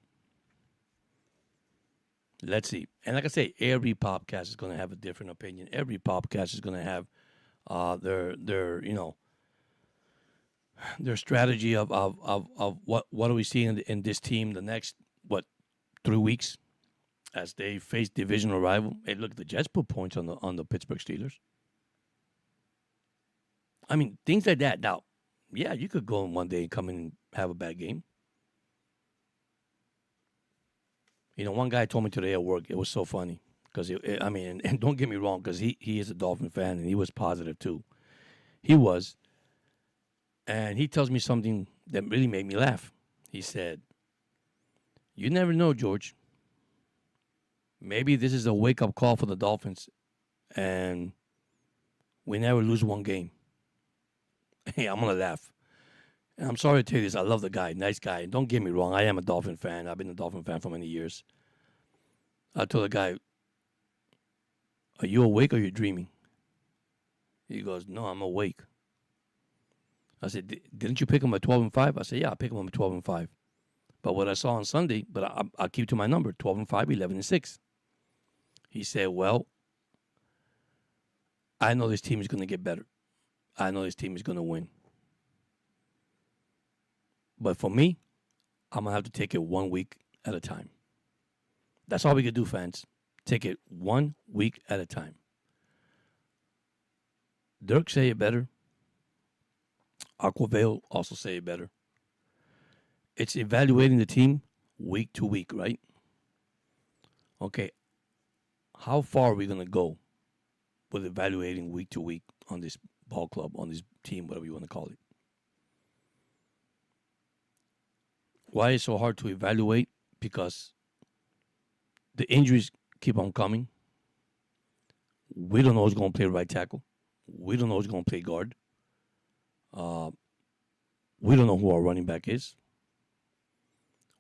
Let's see. And like I say, every podcast is going to have a different opinion. Every podcast is going to have their strategy of what are we seeing in this team the next 3 weeks as they face divisional rival. Hey, look, the Jets put points on the Pittsburgh Steelers. I mean, things like that. Now, yeah, you could go in one day and come in and have a bad game. One guy told me today at work, it was so funny. Because, and don't get me wrong, because he is a Dolphin fan, and he was positive too. He was. And he tells me something that really made me laugh. He said, you never know, George. Maybe this is a wake-up call for the Dolphins, and we never lose one game. Hey, I'm going to laugh. And I'm sorry to tell you this. I love the guy. Nice guy. And don't get me wrong. I am a Dolphin fan. I've been a Dolphin fan for many years. I told the guy, are you awake or are you dreaming? He goes, no, I'm awake. I said, didn't you pick him at 12-5? I said, yeah, I picked him at 12-5. But what I saw on Sunday, but I'll keep to my number, 12-5, 11-6. He said, well, I know this team is going to get better. I know this team is going to win. But for me, I'm going to have to take it 1 week at a time. That's all we can do, fans. Take it 1 week at a time. Dirk say it better. Aquavale also say it better. It's evaluating the team week to week, right? Okay, how far are we going to go with evaluating week to week on this ball club, on this team, whatever you want to call it? Why is it so hard to evaluate? Because the injuries keep on coming. We don't know who's going to play right tackle. We don't know who's going to play guard. We don't know who our running back is.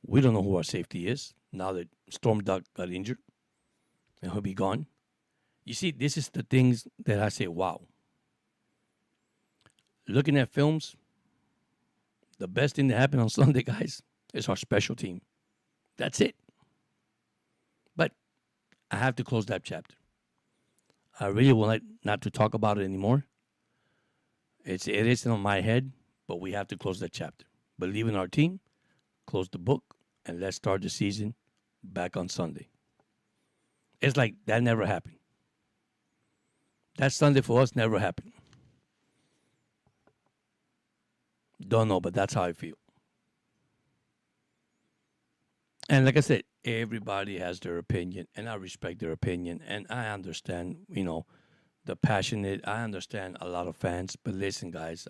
We don't know who our safety is now that Storm Duck got injured and he'll be gone. You see, this is the things that I say, wow. Looking at films, the best thing that happened on Sunday, guys, is our special team. That's it. But I have to close that chapter. I really would like not to talk about it anymore. It isn't on my head, but we have to close that chapter. Believe in our team, close the book, and let's start the season back on Sunday. It's like that never happened. That Sunday for us never happened. Don't know, but that's how I feel. And like I said, everybody has their opinion, and I respect their opinion, and I understand, the passionate. I understand a lot of fans, but listen, guys,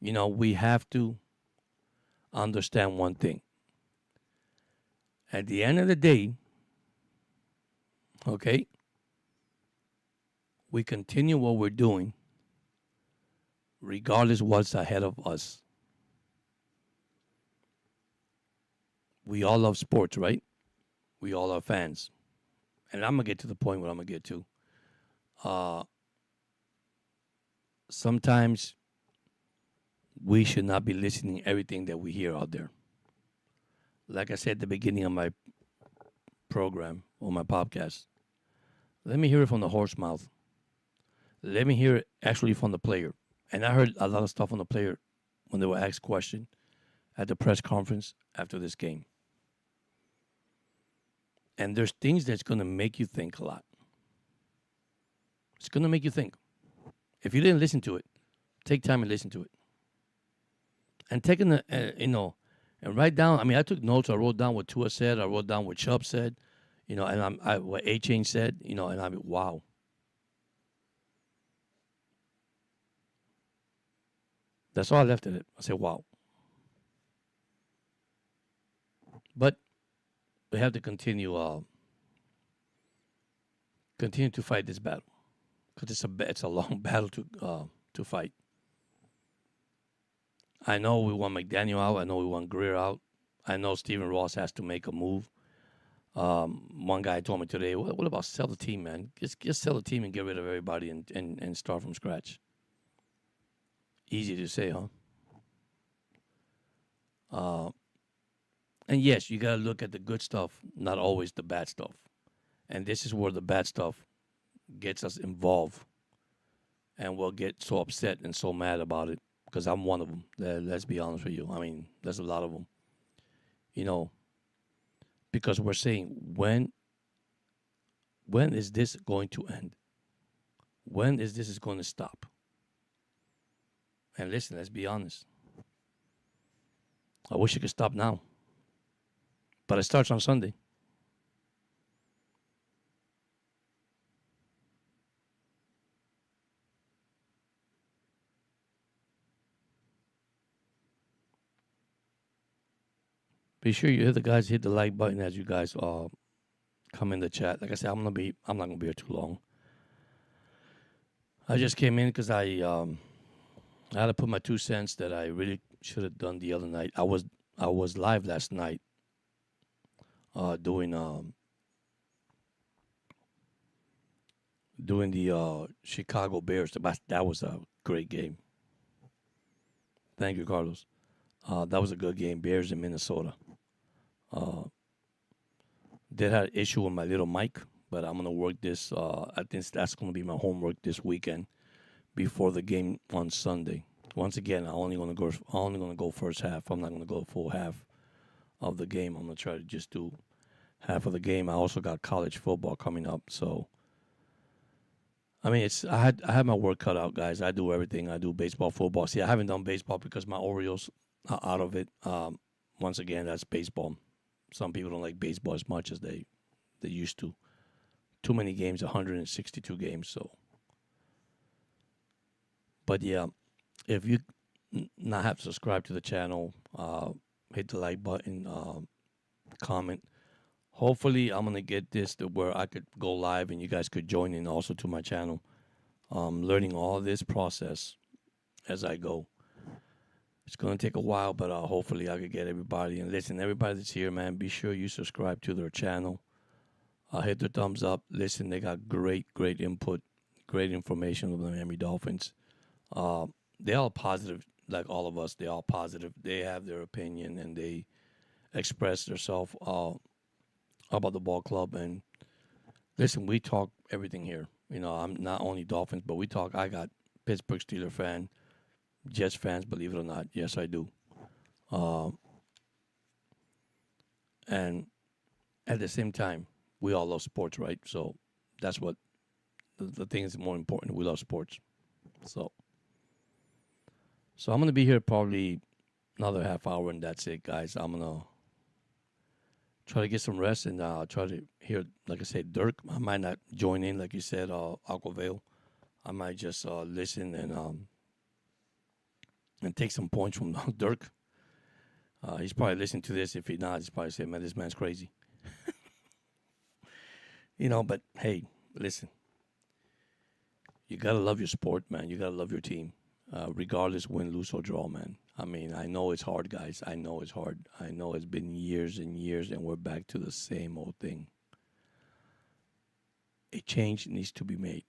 we have to understand one thing. At the end of the day, okay, we continue what we're doing regardless what's ahead of us. We all love sports, right? We all are fans. And I'm going to get to the point where I'm going to get to. Sometimes we should not be listening to everything that we hear out there. Like I said at the beginning of my program or my podcast, let me hear it from the horse mouth. Let me hear it actually from the player. And I heard a lot of stuff from the player when they were asked questions at the press conference after this game. And there's things that's going to make you think a lot. It's going to make you think. If you didn't listen to it, take time and listen to it. And taking the, and write down. I mean, I took notes. I wrote down what Tua said. I wrote down what Chubb said, and what A-Chain said, and I'm wow. That's all I left at it. I said, wow. But we have to continue to fight this battle because it's a long battle to fight. I know we want McDaniel out. I know we want Greer out. I know Stephen Ross has to make a move. One guy told me today, what about sell the team, man? Just sell the team and get rid of everybody and start from scratch. Easy to say, huh? And yes, you got to look at the good stuff, not always the bad stuff. And this is where the bad stuff gets us involved. And we'll get so upset and so mad about it because I'm one of them. Let's be honest with you. I mean, there's a lot of them. Because we're saying, when is this going to end? When is this going to stop? And listen, let's be honest. I wish it could stop now. But it starts on Sunday. Be sure you hit the like button as you guys come in the chat. Like I said, I'm not gonna be here too long. I just came in because I had to put my 2 cents that I really should have done the other night. I was live last night doing the Chicago Bears. That was a great game. Thank you, Carlos. That was a good game. Bears in Minnesota. Did have an issue with my little mic, but I'm gonna work this. I think that's gonna be my homework this weekend before the game on Sunday. Once again, I'm only gonna go first half. I'm not gonna go full half of the game. I'm gonna try to just do half of the game. I also got college football coming up, so I mean, I had my work cut out, guys. I do everything. I do baseball, football. See, I haven't done baseball because my Orioles are out of it. Once again, that's baseball. Some people don't like baseball as much as they used to. Too many games, 162 games. So, but yeah, if you not have subscribed to the channel, hit the like button, comment. Hopefully, I'm gonna get this to where I could go live and you guys could join in also to my channel. Learning all this process as I go. It's gonna take a while, but hopefully I could get everybody. And listen, everybody that's here, man, be sure you subscribe to their channel. Hit the thumbs up. Listen, they got great input, great information of the Miami Dolphins. They're all positive, like all of us. They're all positive. They have their opinion and they express themselves about the ball club. And listen, we talk everything here. I'm not only Dolphins, but we talk. I got Pittsburgh Steelers fan, Jets fans, believe it or not. Yes, I do. And at the same time, we all love sports, right? So that's what the thing is more important. We love sports. So I'm going to be here probably another half hour, and that's it, guys. I'm going to try to get some rest and try to hear, like I said, Dirk. I might not join in, like you said, Aquavale. I might just listen and take some points from Dirk. He's probably listening to this. If he's not, he's probably saying, man, this man's crazy. But hey, listen, you got to love your sport, man. You got to love your team, regardless win, lose, or draw, man. I mean, I know it's hard, guys. I know it's hard. I know it's been years and years, and we're back to the same old thing. A change needs to be made.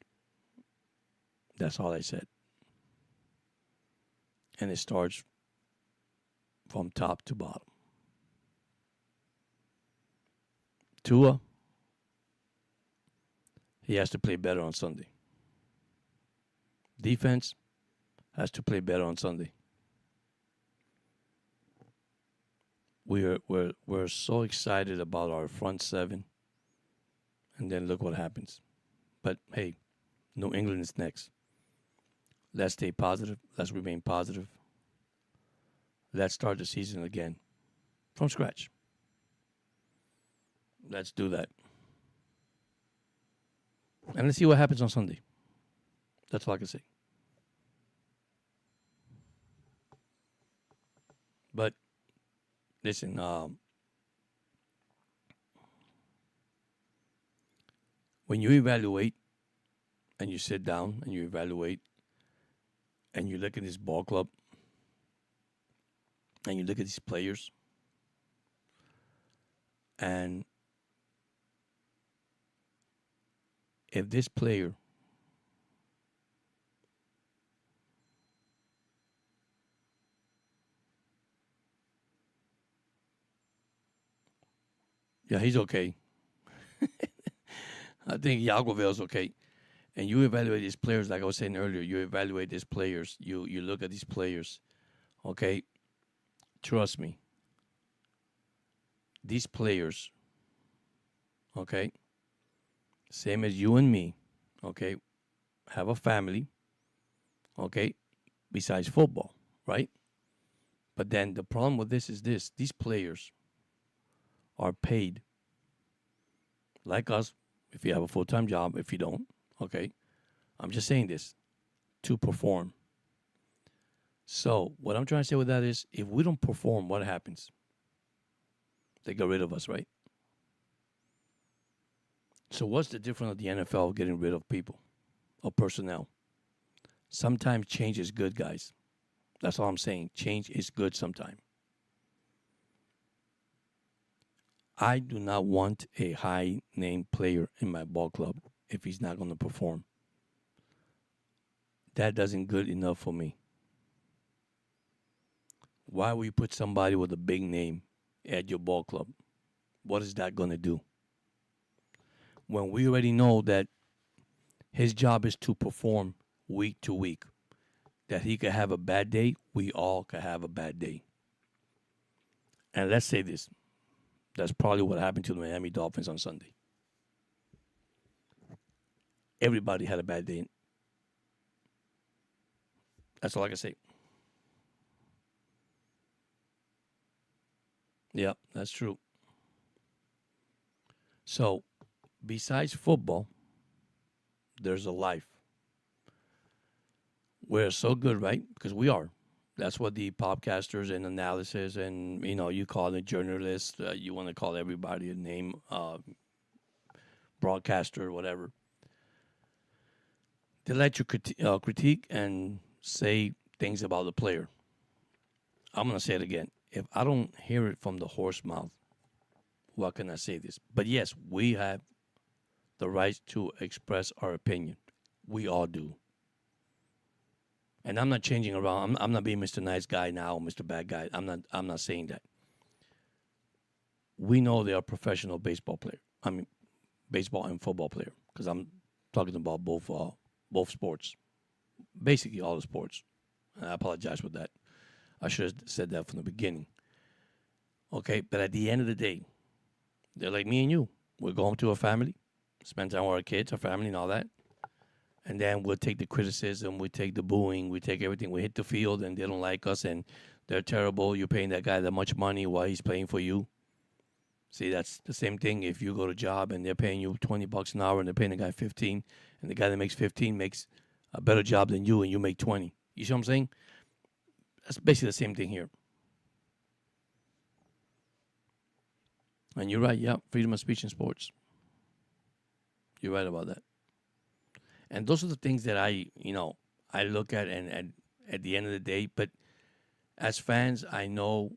That's all I said. And it starts from top to bottom. Tua, he has to play better on Sunday. Defense has to play better on Sunday. We're so excited about our front seven, and then look what happens. But hey, New England is next. Let's stay positive. Let's remain positive. Let's start the season again from scratch. Let's do that. And let's see what happens on Sunday. That's all I can say. But listen, when you evaluate and you sit down and you evaluate and you look at this ball club and you look at these players and if this player yeah, he's okay. I think Yagoville's okay. And you evaluate these players, like I was saying earlier, you evaluate these players, you look at these players, okay? Trust me. These players, okay, same as you and me, okay, have a family, okay, besides football, right? But then the problem with this is this. These players are paid like us if you have a full-time job, if you don't, okay? I'm just saying this to perform. So what I'm trying to say with that is if we don't perform, what happens? They get rid of us, right? So what's the difference of the NFL getting rid of people or personnel? Sometimes change is good, guys. That's all I'm saying. Change is good sometimes. I do not want a high-name player in my ball club if he's not going to perform. That doesn't good enough for me. Why would you put somebody with a big name at your ball club? What is that going to do? When we already know that his job is to perform week to week, that he could have a bad day, we all could have a bad day. And let's say this. That's probably what happened to the Miami Dolphins on Sunday. Everybody had a bad day. That's all I can say. Yeah, that's true. So, besides football, there's a life. We're so good, right? Because we are. That's what the podcasters and analysis and, you call it journalists. You want to call everybody a name, broadcaster, whatever. They let you critique and say things about the player. I'm going to say it again. If I don't hear it from the horse mouth, what can I say this? But yes, we have the right to express our opinion. We all do. And I'm not changing around. I'm not being Mr. Nice Guy now, Mr. Bad Guy. I'm not saying that. We know they are professional baseball player. I mean, baseball and football player, because I'm talking about both sports, basically all the sports. And I apologize for that. I should have said that from the beginning. Okay, but at the end of the day, they're like me and you. We're going to a family, spend time with our kids, our family, and all that. And then we'll take the criticism, we take the booing, we take everything. We hit the field, and they don't like us, and they're terrible. You're paying that guy that much money while he's playing for you. See, that's the same thing if you go to a job and they're paying you $20 an hour and they're paying the guy 15, and the guy that makes 15 makes a better job than you, and you make 20. You see what I'm saying? That's basically the same thing here. And you're right, yeah, freedom of speech in sports. You're right about that. And those are the things that I look at, and at the end of the day. But as fans, I know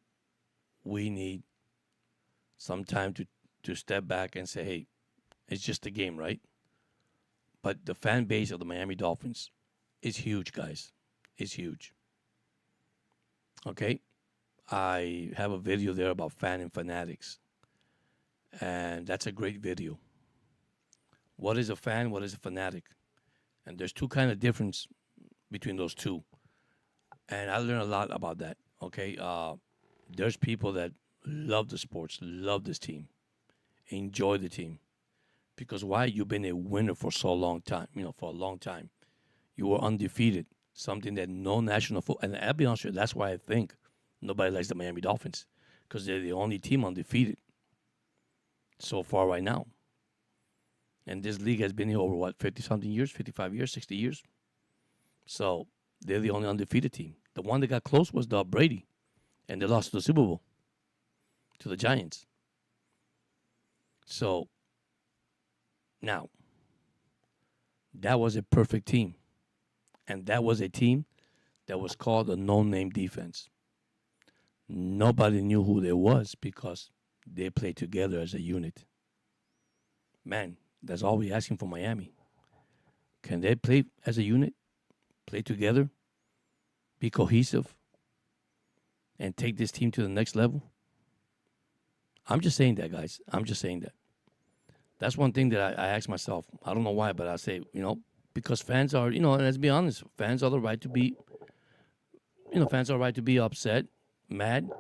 we need some time to step back and say, hey, it's just a game, right? But the fan base of the Miami Dolphins is huge, guys. It's huge. Okay? I have a video there about fan and fanatics. And that's a great video. What is a fan? What is a fanatic? And there's two kind of difference between those two. And I learned a lot about that. Okay? There's people that love the sports, love this team, enjoy the team. Because why? You've been a winner for so long time, for a long time. You were undefeated, something that no national football, and I'll be honest with you, that's why I think nobody likes the Miami Dolphins, because they're the only team undefeated so far right now. And this league has been here over, 50-something years, 55 years, 60 years? So they're the only undefeated team. The one that got close was the Brady, and they lost to the Super Bowl, to the Giants. So now, that was a perfect team. And that was a team that was called a no-name defense. Nobody knew who they was because they played together as a unit. Man, that's all we're asking for Miami. Can they play as a unit, play together, be cohesive, and take this team to the next level? I'm just saying that, guys. I'm just saying that. That's one thing that I ask myself. I don't know why, but I say, because fans are, let's be honest, fans are the right to be, fans are right to be upset, mad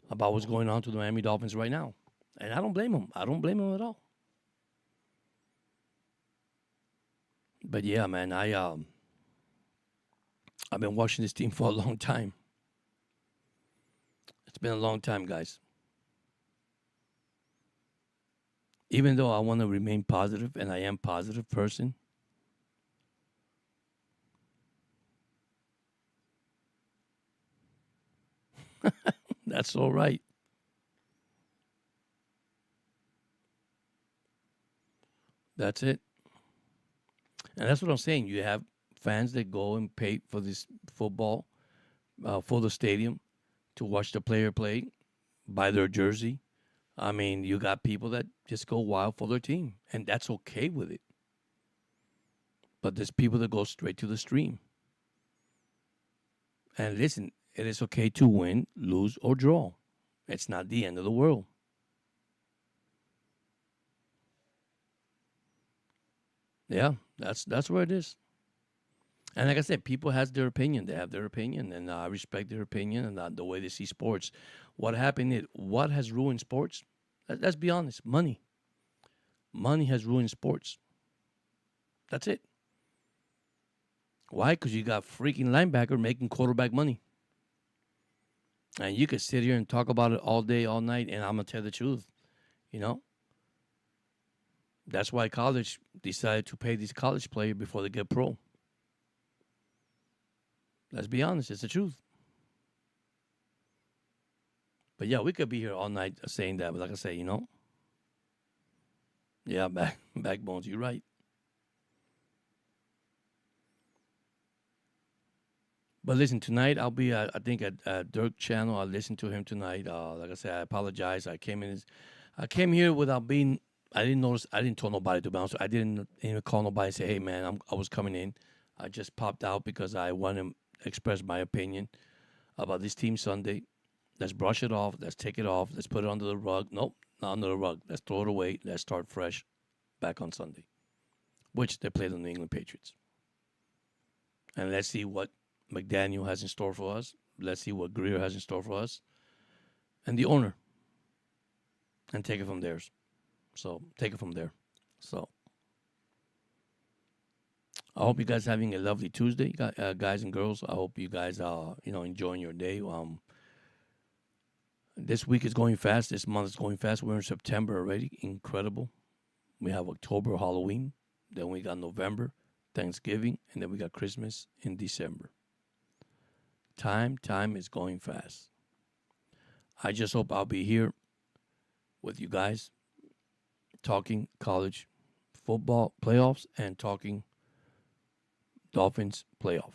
about what's going on to the Miami Dolphins right now. And I don't blame them. I don't blame them at all. But yeah, man, I've been watching this team for a long time. It's been a long time, guys. Even though I want to remain positive, and I am a positive person, that's all right. That's it. And that's what I'm saying. You have fans that go and pay for this football, for the stadium, to watch the player play, buy their jersey. I mean, you got people that just go wild for their team, and that's okay with it. But there's people that go straight to the stream. And listen, it is okay to win, lose, or draw. It's not the end of the world. Yeah, that's where it is. And like I said, people has their opinion. They have their opinion, and I respect their opinion and the way they see sports. What happened is, what has ruined sports? Let's be honest, money. Money has ruined sports. That's it. Why? Because you got freaking linebacker making quarterback money. And you could sit here and talk about it all day, all night, and I'm going to tell the truth. That's why college decided to pay these college players before they get pro. Let's be honest, it's the truth. But yeah, we could be here all night saying that. But like I say, yeah, backbones, you're right. But listen, tonight I'll be, I think, at Dirk channel. I'll listen to him tonight. Like I said, I apologize. I came here without being. I didn't notice. I didn't tell nobody, to be honest. I didn't even call nobody and say, "Hey, man, I was coming in." I just popped out because I want to express my opinion about this team Sunday. Let's brush it off. Let's take it off. Let's put it under the rug. Nope, not under the rug. Let's throw it away. Let's start fresh back on Sunday, which they play the New England Patriots. And let's see what McDaniel has in store for us. Let's see what Greer has in store for us. And the owner. And take it from there. So, take it from there. So, I hope you guys are having a lovely Tuesday, guys and girls. I hope you guys are, enjoying your day. This week is going fast. This month is going fast. We're in September already. Incredible. We have October, Halloween. Then we got November, Thanksgiving. And then we got Christmas in December. Time is going fast. I just hope I'll be here with you guys talking college football playoffs and talking Dolphins playoff.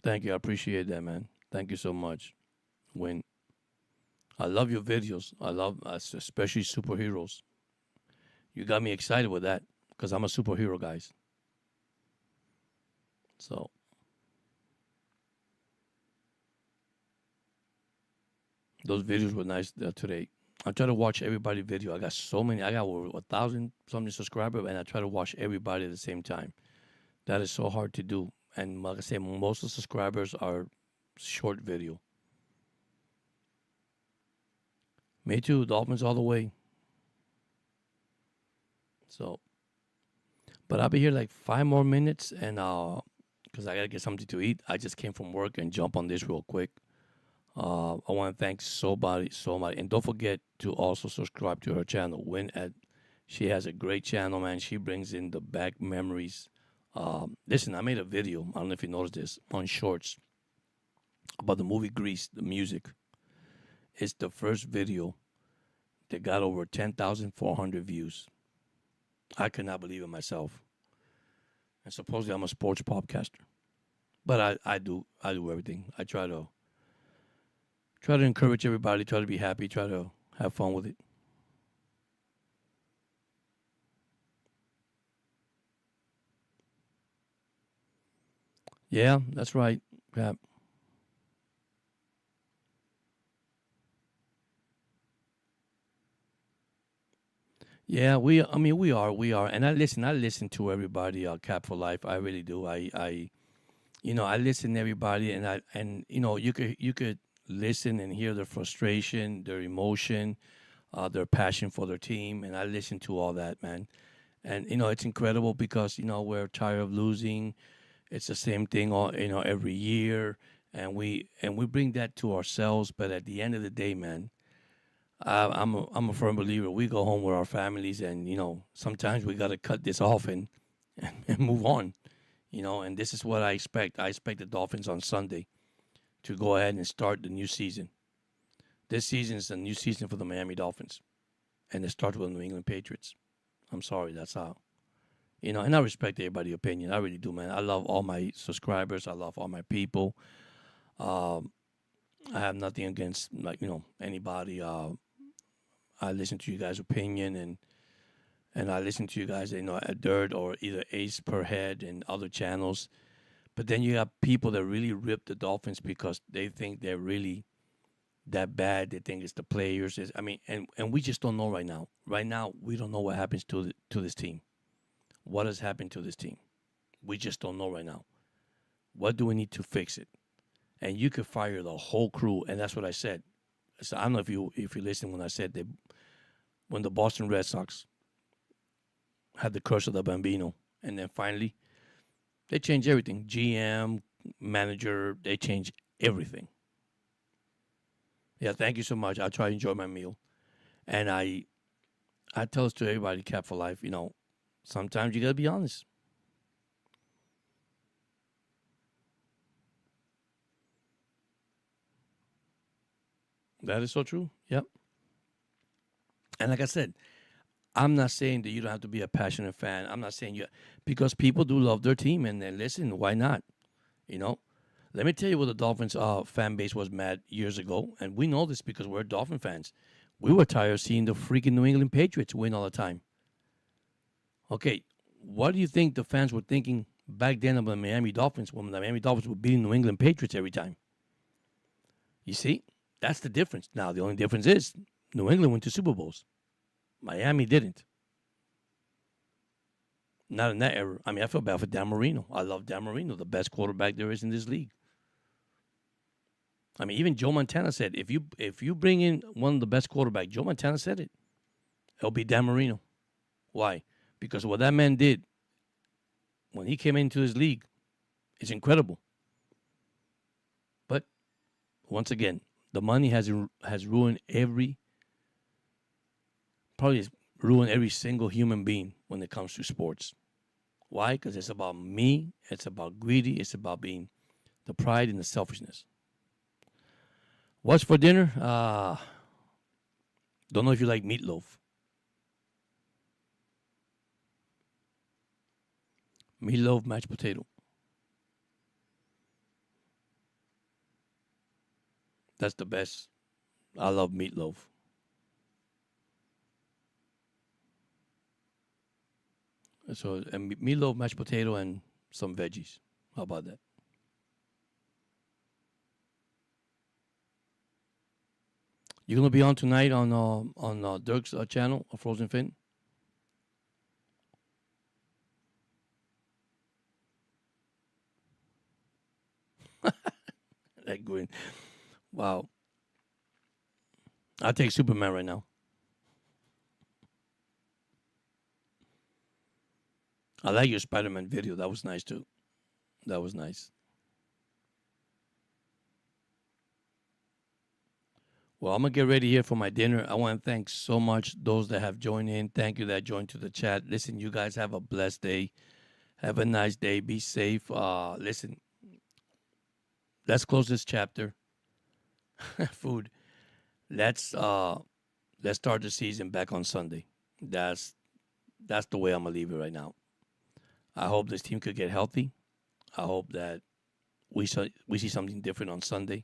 Thank you. I appreciate that, man. Thank you so much. When I love your videos, I love especially superheroes. You got me excited with that because I'm a superhero, guys. So those videos were nice today. I try to watch everybody's video. I got so many. I got over 1,000 something subscribers, and I try to watch everybody at the same time. That is so hard to do. And like I say, most of the subscribers are short video. Me too. Dolphins all the way. So, but I'll be here like 5 more minutes, and because I gotta get something to eat. I just came from work and jump on this real quick. I want to thank so much, and don't forget to also subscribe to her channel. She has a great channel, man. She brings in the back memories. Listen, I made a video. I don't know if you noticed this on Shorts about the movie Grease, the music. It's the first video that got over 10,400 views. I could not believe it myself. And supposedly I'm a sports podcaster, but I do everything. I try to encourage everybody, try to be happy, try to have fun with it. Yeah, that's right, Cap. Yeah, we are. And I listen to everybody, Cap for Life. I really do. I listen to everybody, and you could listen and hear their frustration, their emotion, their passion for their team, and I listen to all that, man. And it's incredible because we're tired of losing. It's the same thing all every year, and we bring that to ourselves. But at the end of the day, man, I'm a firm believer. We go home with our families, and sometimes we got to cut this off and move on. And this is what I expect. I expect the Dolphins on Sunday to go ahead and start the new season. This season is a new season for the Miami Dolphins, and it starts with the New England Patriots. I'm sorry, that's how. And I respect everybody's opinion. I really do, man. I love all my subscribers. I love all my people. Um, I have nothing against anybody. I listen to you guys' opinion, and I listen to you guys, at Dirt or either Ace Per Head and other channels. But then you have people that really rip the Dolphins because they think they're really that bad. They think it's the players. And we just don't know right now. Right now, we don't know what happens to this team. What has happened to this team? We just don't know right now. What do we need to fix it? And you could fire the whole crew, and that's what I said. So I don't know if you listened when I said that when the Boston Red Sox had the curse of the Bambino, and then finally they changed everything. GM, manager, they changed everything. Yeah, thank you so much. I try to enjoy my meal, and I tell this to everybody, Cap for Life. Sometimes you gotta be honest. That is so true. Yep. And like I said, I'm not saying that you don't have to be a passionate fan. I'm not saying because people do love their team, and then listen, why not? You know, let me tell you what the Dolphins fan base was mad years ago, and we know this because we're Dolphin fans. We were tired of seeing the freaking New England Patriots win all the time. Okay, what do you think the fans were thinking back then of the Miami Dolphins when the Miami Dolphins were beating New England Patriots every time? You see, that's the difference. Now, the only difference is New England went to Super Bowls. Miami didn't. Not in that era. I feel bad for Dan Marino. I love Dan Marino, the best quarterback there is in this league. Even Joe Montana said, if you bring in one of the best quarterbacks, Joe Montana said it, it'll be Dan Marino. Why? Because what that man did when he came into his league is incredible. But once again, the money has ruined probably ruined every single human being when it comes to sports. Why? Because it's about me. It's about greedy. It's about being the pride and the selfishness. What's for dinner? Don't know if you like meatloaf. Meatloaf, mashed potato. That's the best. I love meatloaf. So, and meatloaf, mashed potato, and some veggies. How about that? You gonna be on tonight on Dirk's channel, Frozen Fin? That good. Wow. I'll take Superman right now. I like your Spider-Man video. That was nice too. That was nice. Well, I'm gonna get ready here for my dinner. I want to thank so much those that have joined in. Thank you that joined to the chat. Listen, you guys have a blessed day. Have a nice day. Be safe. Listen, let's close this chapter. Food. Let's start the season back on Sunday. That's the way I'm gonna leave it right now. I hope this team could get healthy. I hope that we see something different on Sunday.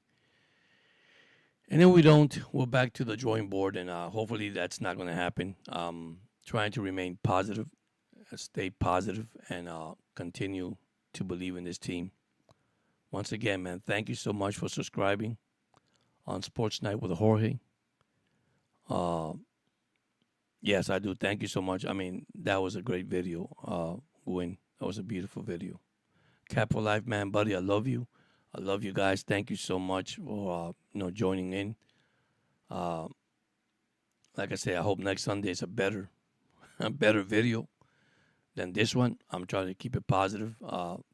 And then we don't, we're back to the drawing board, and hopefully that's not going to happen. Trying to remain positive, stay positive, and continue to believe in this team. Once again, man, thank you so much for subscribing on Sports Night with Jorge. Yes, I do. Thank you so much. I mean, that was a great video, Gwen. That was a beautiful video. Cap for life, man, buddy. I love you. I love you guys. Thank you so much for joining in. Like I say, I hope next Sunday is a better video than this one. I'm trying to keep it positive.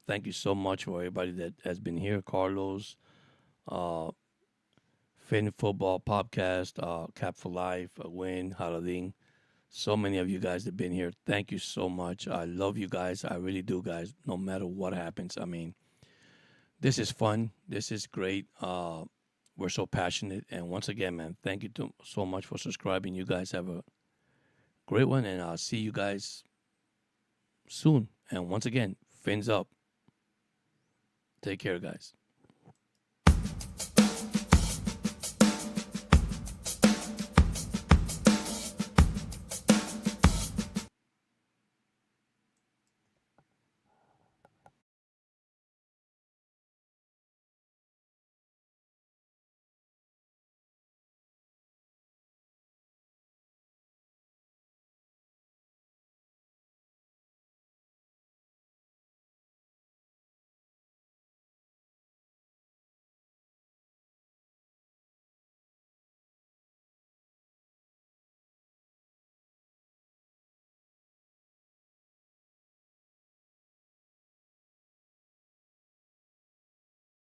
Thank you so much for everybody that has been here. Carlos, Fin Football Podcast, Cap for Life, Win, Harading. So many of you guys that have been here. Thank you so much. I love you guys. I really do, guys. No matter what happens. I mean, this is fun. This is great. We're so passionate. And once again, man, thank you so much for subscribing. You guys have a great one. And I'll see you guys soon. And once again, fins up. Take care, guys.